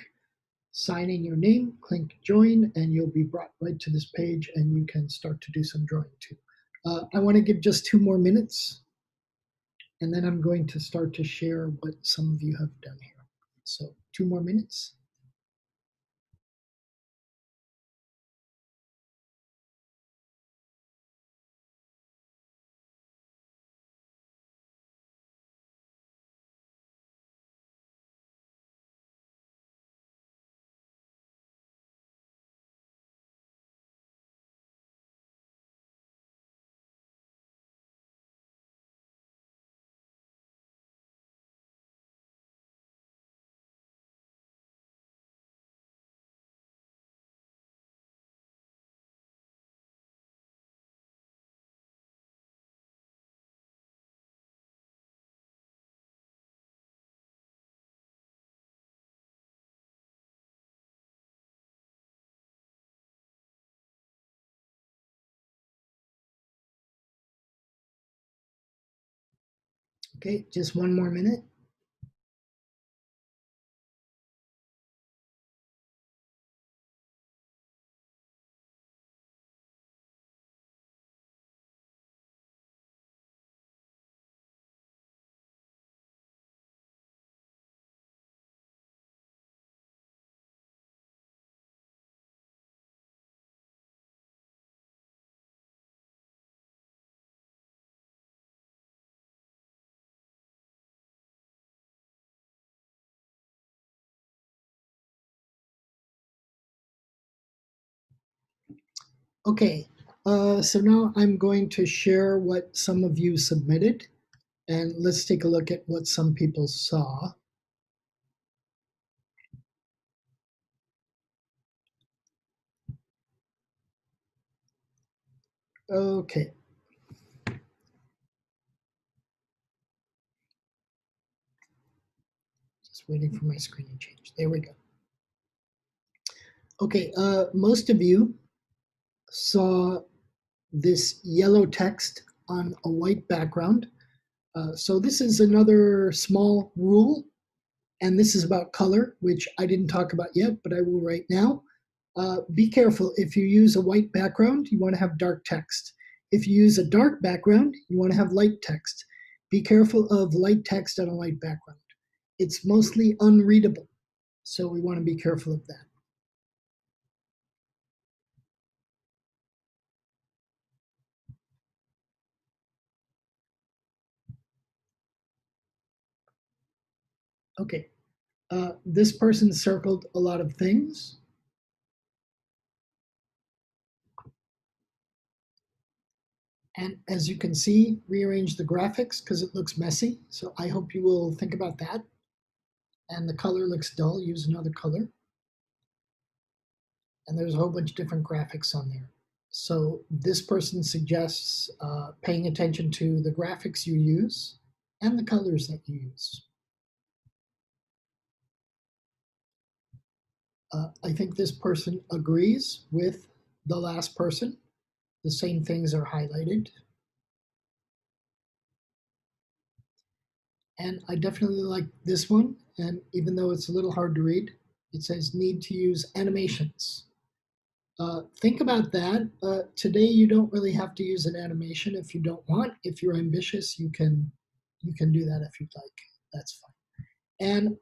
sign in your name, click join, and you'll be brought right to this page and you can start to do some drawing too. I want to give just 2 more minutes, and then I'm going to start to share what some of you have done here. So 2 more minutes. Okay, just 1 more minute. Okay, so now I'm going to share what some of you submitted, and let's take a look at what some people saw. Okay. Just waiting for my screen to change. There we go. Okay, most of you saw this yellow text on a white background. So this is another small rule, and this is about color, which I didn't talk about yet, but I will right now. Be careful, if you use a white background, you want to have dark text. If you use a dark background, you want to have light text. Be careful of light text on a white background. It's mostly unreadable, so we want to be careful of that. Okay, this person circled a lot of things. And as you can see, rearrange the graphics because it looks messy. So I hope you will think about that. And the color looks dull, use another color. And there's a whole bunch of different graphics on there. So this person suggests paying attention to the graphics you use and the colors that you use. I think this person agrees with the last person. The same things are highlighted. And I definitely like this one. And even though it's a little hard to read, it says need to use animations. Think about that. Today, you don't really have to use an animation if you don't want. If you're ambitious, you can do that if you'd like. That's fine. And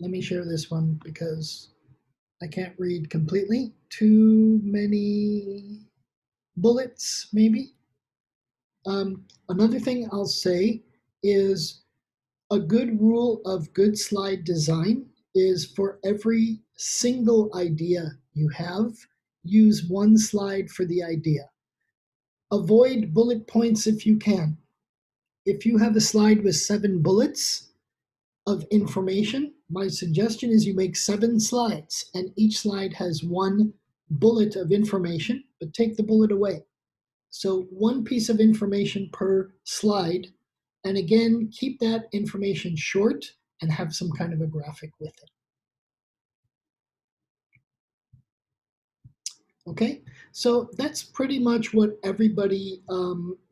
let me share this one because I can't read completely. Too many bullets, maybe. Another thing I'll say is a good rule of good slide design is for every single idea you have, use one slide for the idea. Avoid bullet points if you can. If you have a slide with 7 bullets of information, my suggestion is you make 7 slides, and each slide has 1 bullet of information, but take the bullet away. So 1 piece of information per slide. And again, keep that information short and have some kind of a graphic with it. Okay, so that's pretty much what everybody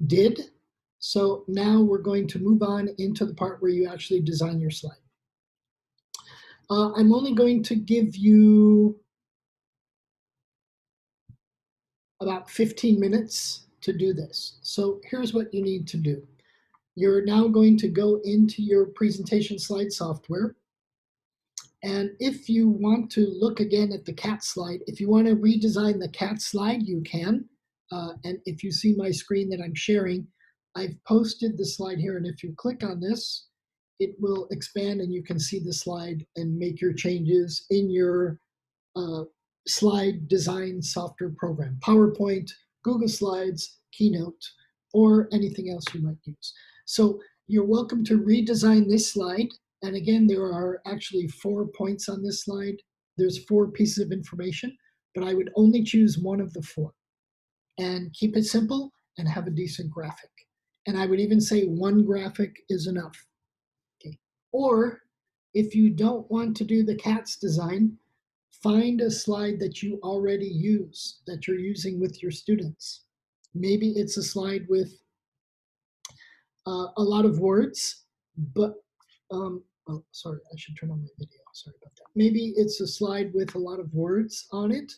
did. So now we're going to move on into the part where you actually design your slide. I'm only going to give you about 15 minutes to do this. So here's what you need to do. You're now going to go into your presentation slide software. And if you want to look again at the cat slide, if you want to redesign the cat slide, you can. And if you see my screen that I'm sharing, I've posted the slide here. And if you click on this, it will expand and you can see the slide and make your changes in your slide design software program, PowerPoint, Google Slides, Keynote, or anything else you might use. So you're welcome to redesign this slide. And again, there are actually 4 points on this slide. There's 4 pieces of information, but I would only choose one of the 4 and keep it simple and have a decent graphic. And I would even say 1 graphic is enough. Okay. Or if you don't want to do the cat's design, find a slide that you already use, that you're using with your students. Maybe it's a slide with a lot of words, but, oh, sorry, I should turn on my video. Sorry about that. Maybe it's a slide with a lot of words on it,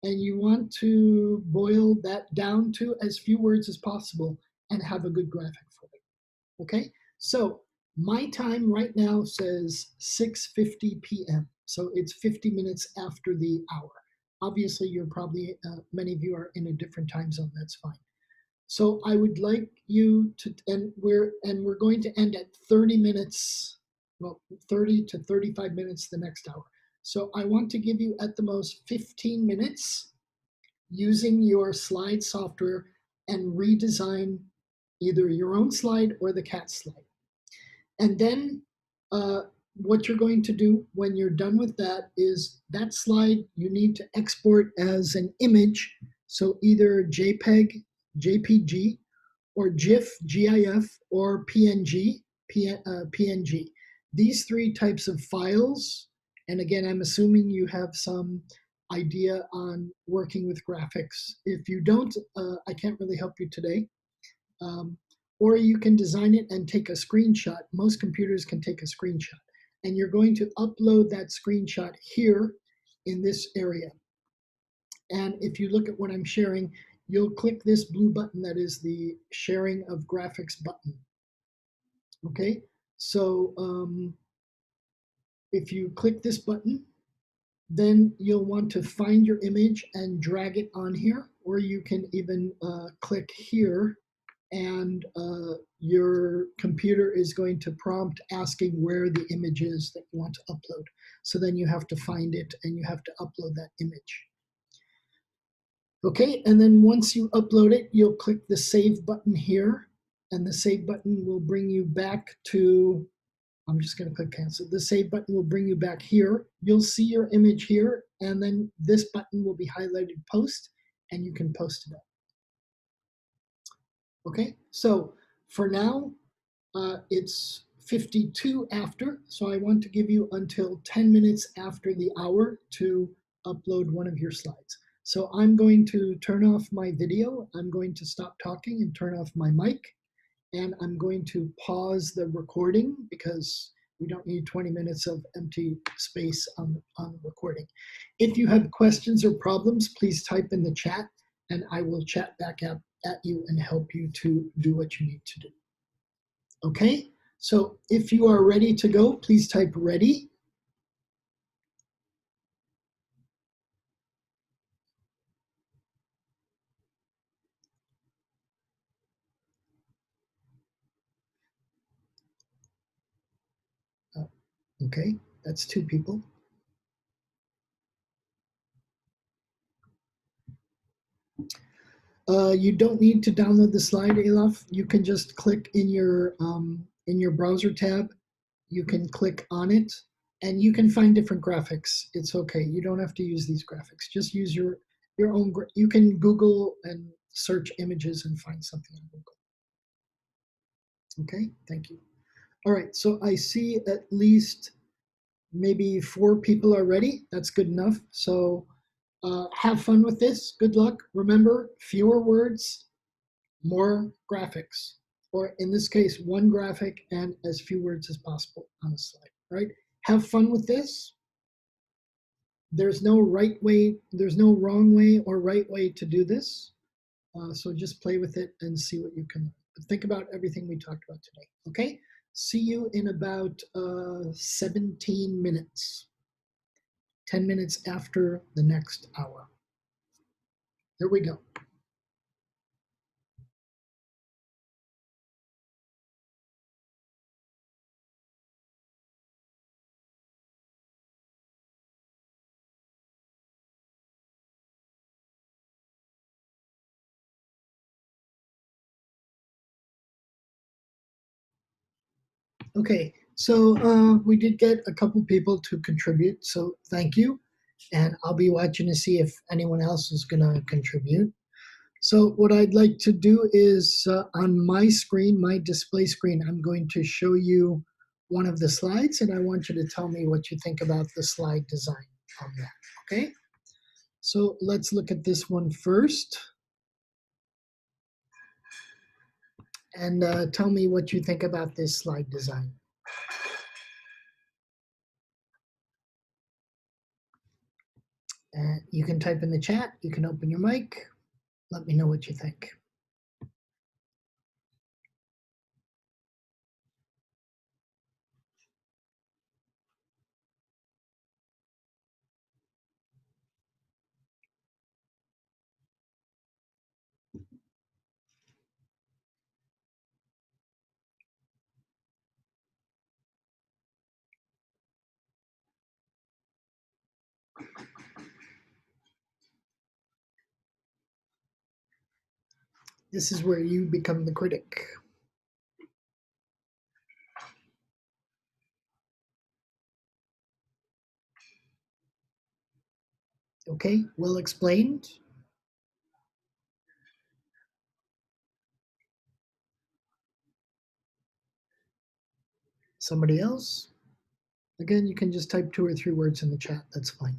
and you want to boil that down to as few words as possible and have a good graphic for it. Okay, so my time right now says 6:50 p.m. So it's 50 minutes after the hour. Obviously, you're probably, many of you are in a different time zone, that's fine. So I would like you to, and we're going to end at 30 minutes, well, 30 to 35 minutes the next hour. So I want to give you at the most 15 minutes using your slide software and redesign either your own slide or the cat slide. And then what you're going to do when you're done with that is that slide you need to export as an image. So either JPEG, JPG, or GIF, GIF, or PNG, PNG. These 3 types of files, and again, I'm assuming you have some idea on working with graphics. If you don't, I can't really help you today. Or you can design it and take a screenshot. Most computers can take a screenshot. And you're going to upload that screenshot here in this area. And if you look at what I'm sharing, you'll click this blue button that is the sharing of graphics button. Okay, so if you click this button, then you'll want to find your image and drag it on here, or you can even click here and your computer is going to prompt asking where the image is that you want to upload. So then you have to find it and you have to upload that image. Okay, and then once you upload it, you'll click the save button here, and the save button will bring you back to, I'm just going to click cancel. The save button will bring you back here. You'll see your image here, and then this button will be highlighted post, and you can post it up. Okay, so for now, it's 52 after, so I want to give you until 10 minutes after the hour to upload one of your slides. So I'm going to turn off my video, I'm going to stop talking and turn off my mic, and I'm going to pause the recording because we don't need 20 minutes of empty space on the recording. If you have questions or problems, please type in the chat and I will chat back at you and help you to do what you need to do. Okay, so if you are ready to go, please type ready. Okay, that's 2 people. You don't need to download the slide, Elaf. You can just click in your browser tab. You can click on it, and you can find different graphics. It's okay. You don't have to use these graphics. Just use your own. You can Google and search images and find something on Google. Okay, thank you. All right, so I see at least maybe 4 people are ready. That's good enough. So have fun with this. Good luck. Remember, fewer words, more graphics. Or in this case, 1 graphic and as few words as possible on a slide, right? Have fun with this. There's no right way, there's no wrong way or right way to do this. So just play with it and see what you can. But think about everything we talked about today, okay? See you in about 17 minutes. 10 minutes after the next hour. Here we go. Okay, so we did get a couple people to contribute, so thank you. And I'll be watching to see if anyone else is gonna contribute. So what I'd like to do is on my screen, my display screen, I'm going to show you one of the slides and I want you to tell me what you think about the slide design on that, okay? So let's look at this one first. And tell me what you think about this slide design. You can type in the chat, you can open your mic, let me know what you think. This is where you become the critic. Okay, well explained. Somebody else? Again, you can just type 2 or 3 words in the chat, that's fine.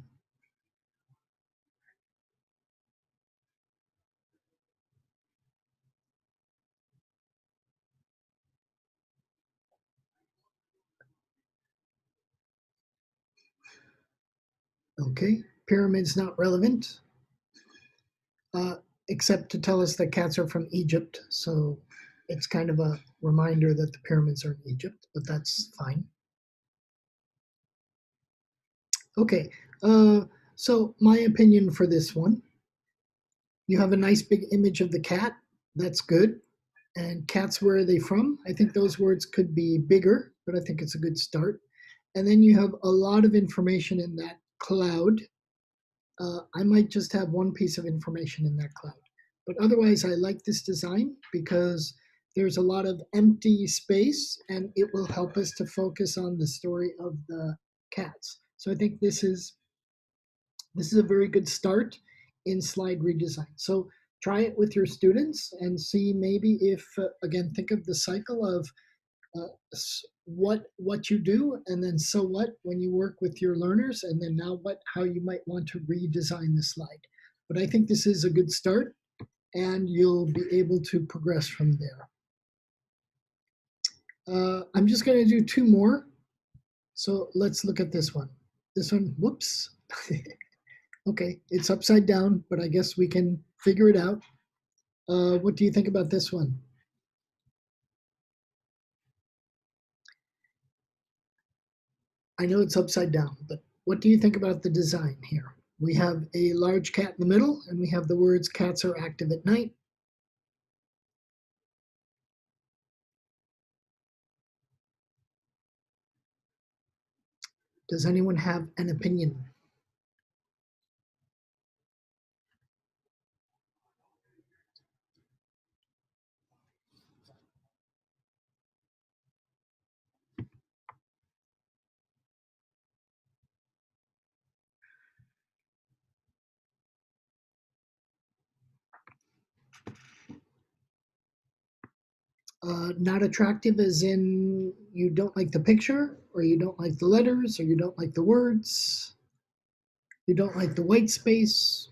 Okay, pyramid's not relevant, except to tell us that cats are from Egypt. So it's kind of a reminder that the pyramids are in Egypt, but that's fine. Okay, so my opinion for this one, you have a nice big image of the cat. That's good. And cats, where are they from? I think those words could be bigger, but I think it's a good start. And then you have a lot of information in that cloud. I might just have one piece of information in that cloud. But otherwise, I like this design because there's a lot of empty space and it will help us to focus on the story of the cats. So I think this is a very good start in slide redesign. So try it with your students and see maybe if, again, think of the cycle of what you do, and then so what when you work with your learners, and then now how you might want to redesign the slide. But I think this is a good start, and you'll be able to progress from there. I'm just going to do two more. So let's look at this one. This one, whoops. Okay, it's upside down, but I guess we can figure it out. What do you think about this one? I know it's upside down, but what do you think about the design here? We have a large cat in the middle, and we have the words "cats are active at night." Does anyone have an opinion? Not attractive as in you don't like the picture, or you don't like the letters, or you don't like the words, you don't like the white space.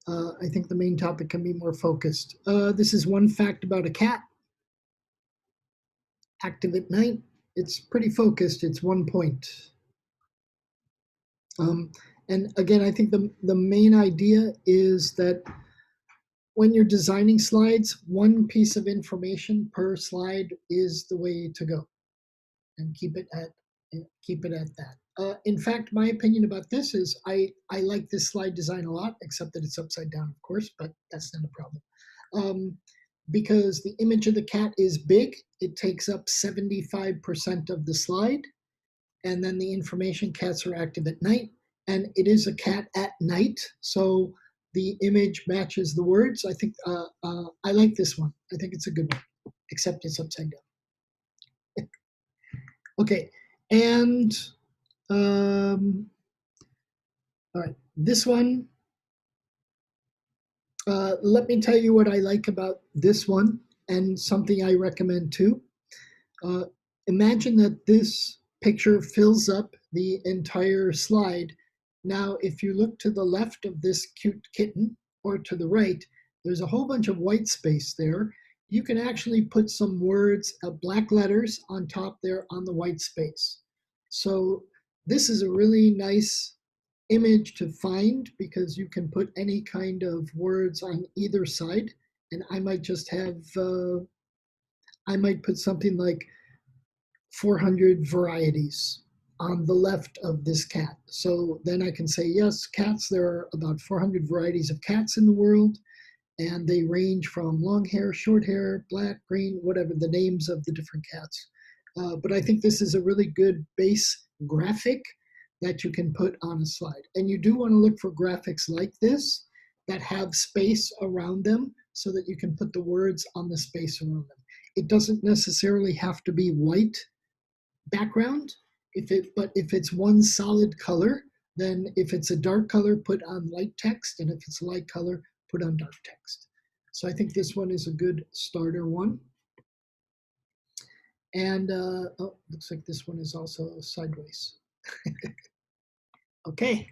I think the main topic can be more focused. This is one fact about a cat. Active at night. It's pretty focused. It's one point. And again, I think the main idea is that when you're designing slides, one piece of information per slide is the way to go, and keep it at that. In fact, my opinion about this is I like this slide design a lot, except that it's upside down, of course, but that's not a problem. Because the image of the cat is big, it takes up 75% of the slide, and then the information cats are active at night, and it is a cat at night, so the image matches the words. I think I like this one. I think it's a good one, except it's upside down. Okay, and all right, this one. Let me tell you what I like about this one, and something I recommend too. Uh, Imagine that this picture fills up the entire slide. Now, if you look to the left of this cute kitten, or to the right, there's a whole bunch of white space there. You can actually put some words, black letters on top there on the white space. So this is a really nice image to find, because you can put any kind of words on either side. And I might just have, I might put something like 400 varieties on the left of this cat. So then I can say, yes, cats, there are about 400 varieties of cats in the world, and they range from long hair, short hair, black, green, whatever, the names of the different cats. But I think this is a really good base graphic that you can put on a slide. And you do want to look for graphics like this that have space around them, so that you can put the words on the space around them. It doesn't necessarily have to be white background, but if it's one solid color, then if it's a dark color, put on light text, and if it's a light color, put on dark text. So I think this one is a good starter one. And oh, looks like this one is also sideways. Okay.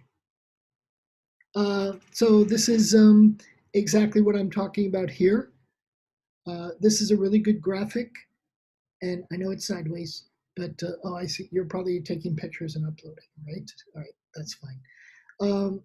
So this is exactly what I'm talking about here. This is a really good graphic, and I know it's sideways, But, oh, I see, you're probably taking pictures and uploading, right? All right, that's fine.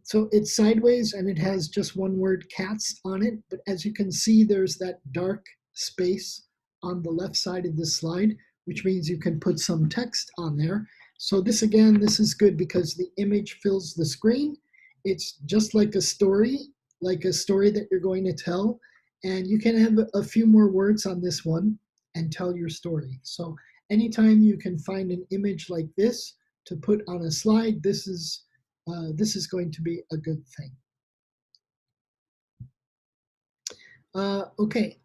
So it's sideways and it has just one word cats on it. But as you can see, there's that dark space on the left side of this slide, which means you can put some text on there. So this, again, this is good because the image fills the screen. It's just like a story that you're going to tell. And you can have a few more words on this one and tell your story. So anytime you can find an image like this to put on a slide, this is going to be a good thing. Okay,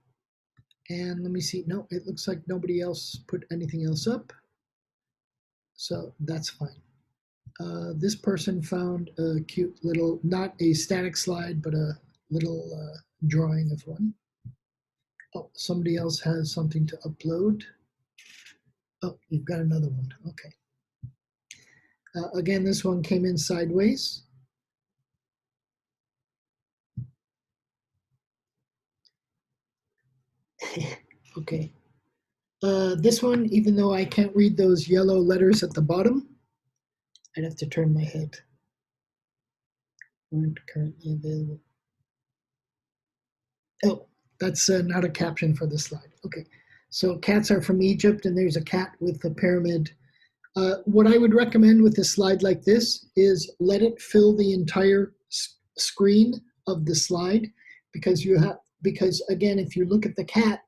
and let me see. No, it looks like nobody else put anything else up, so that's fine. This person found a cute little, not a static slide, but a little drawing of one. Oh, somebody else has something to upload. Oh, you've got another one. Okay. Again, this one came in sideways. Okay. This one, even though I can't read those yellow letters at the bottom, I'd have to turn my head. Aren't currently available. Oh, that's not a caption for the slide. Okay. So cats are from Egypt, and there's a cat with a pyramid. What I would recommend with a slide like this is let it fill the entire screen of the slide, because again, if you look at the cat,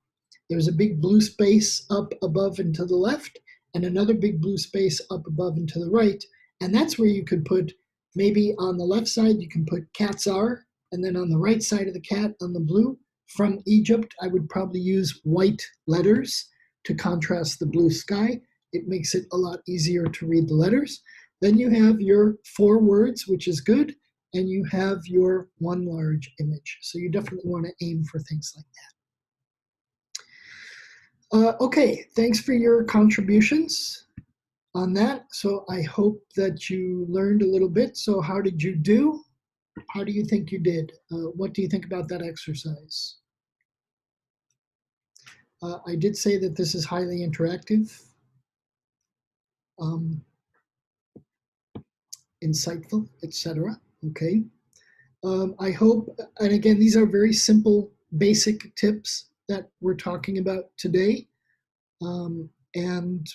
there's a big blue space up above and to the left, and another big blue space up above and to the right. And that's where you could put, maybe on the left side, you can put cats are, and then on the right side of the cat, on the blue, from Egypt, I would probably use white letters to contrast the blue sky. It makes it a lot easier to read the letters. Then you have your 4 words, which is good, and you have your one large image. So you definitely want to aim for things like that. Okay, thanks for your contributions on that. So I hope that you learned a little bit. So how did you do? How do you think you did? What do you think about that exercise? I did say that this is highly interactive, insightful, etc. Okay. I hope, and again, these are very simple, basic tips that we're talking about today. And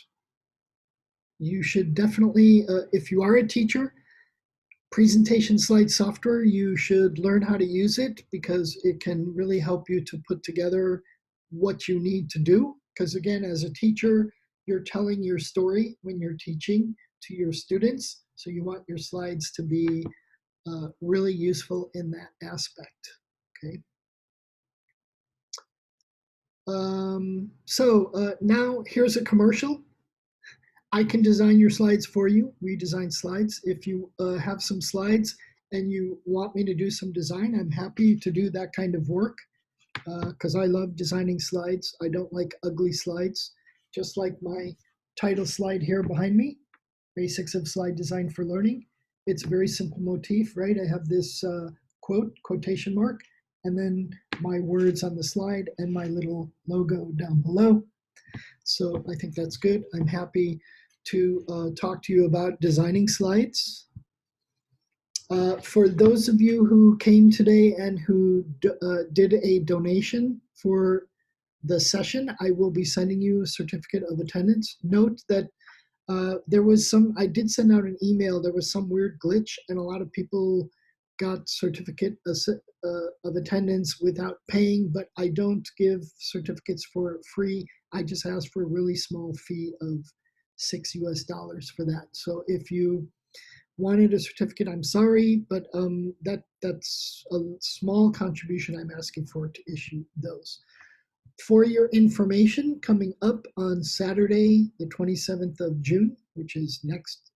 you should definitely, if you are a teacher, presentation slide software, you should learn how to use it, because it can really help you to put together what you need to do. Because again, as a teacher, you're telling your story when you're teaching to your students. So you want your slides to be really useful in that aspect. Okay. Now here's a commercial. I can design your slides for you, redesign slides. If you have some slides and you want me to do some design, I'm happy to do that kind of work, because I love designing slides. I don't like ugly slides, just like my title slide here behind me, Basics of Slide Design for Learning. It's a very simple motif, right? I have this quotation mark, and then my words on the slide and my little logo down below. So I think that's good. I'm happy to talk to you about designing slides. For those of you who came today and who did a donation for the session, I will be sending you a certificate of attendance. Note that I did send out an email. There was some weird glitch, and a lot of people got certificate of attendance without paying, but I don't give certificates for free. I just ask for a really small fee of $6 US for that. So if you wanted a certificate, I'm sorry, but that's a small contribution I'm asking for to issue those. For your information, coming up on Saturday, the 27th of June, which is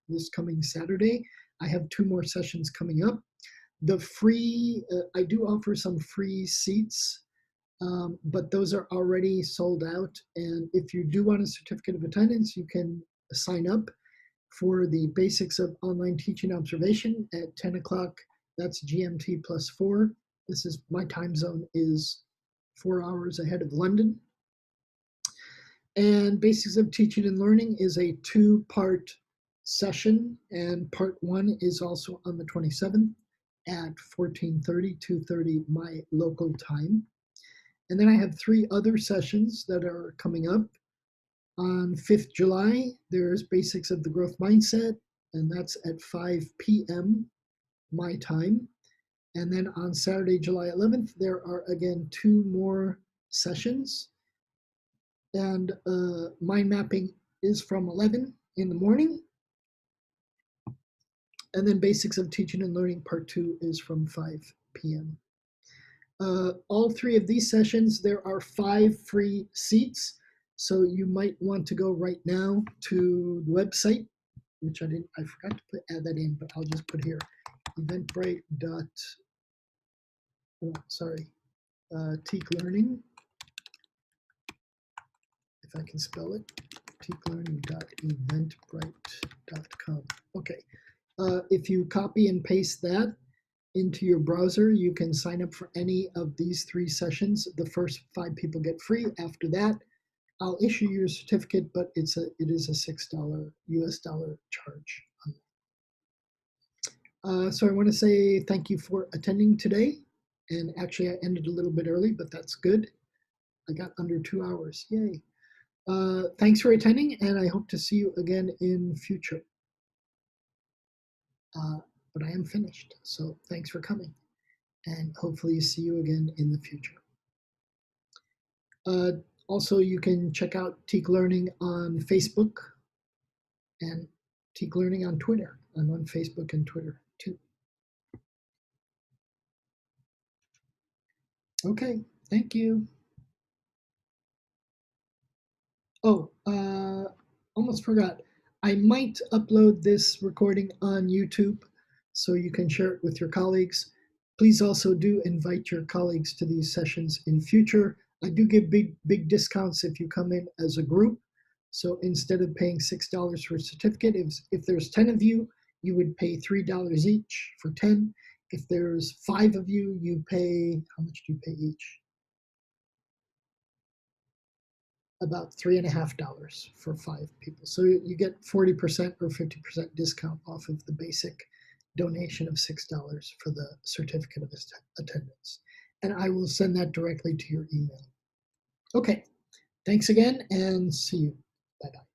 this coming Saturday, I have 2 more sessions coming up. The free, I do offer some free seats, but those are already sold out. And if you do want a certificate of attendance, you can sign up for the Basics of Online Teaching Observation at 10 o'clock. That's GMT +4. This is, my time zone is 4 hours ahead of London. And Basics of Teaching and Learning is a 2-part session, and part 1 is also on the 27th at 14:30, 2:30 my local time. And then I have 3 other sessions that are coming up. On 5th July, there's Basics of the Growth Mindset, and that's at 5 p.m. my time. And then on Saturday, July 11th, there are again 2 more sessions. And mind mapping is from 11 in the morning. And then Basics of Teaching and Learning Part 2 is from 5 p.m. All 3 of these sessions, there are 5 free seats. So you might want to go right now to the website, which I forgot to add that in, but I'll just put here, Eventbrite Teak Learning, if I can spell it, teaklearning.eventbrite.com. Okay, if you copy and paste that into your browser, you can sign up for any of these 3 sessions. The first 5 people get free. After that, I'll issue you a certificate, but it is a $6 US dollar charge. So I want to say thank you for attending today. And actually, I ended a little bit early, but that's good. I got under 2 hours. Yay. Thanks for attending, and I hope to see you again in future. But I am finished, so thanks for coming, and hopefully see you again in the future. Also, you can check out Teak Learning on Facebook and Teak Learning on Twitter. I'm on Facebook and Twitter too. Okay, thank you. Oh, almost forgot. I might upload this recording on YouTube so you can share it with your colleagues. Please also do invite your colleagues to these sessions in future. I do give big discounts if you come in as a group. So instead of paying $6 for a certificate, if there's 10 of you, you would pay $3 each for 10. If there's 5 of you, you pay, how much do you pay each? About $3.50 for 5 people. So you get 40% or 50% discount off of the basic donation of $6 for the certificate of attendance. And I will send that directly to your email. Okay, thanks again and see you. Bye-bye.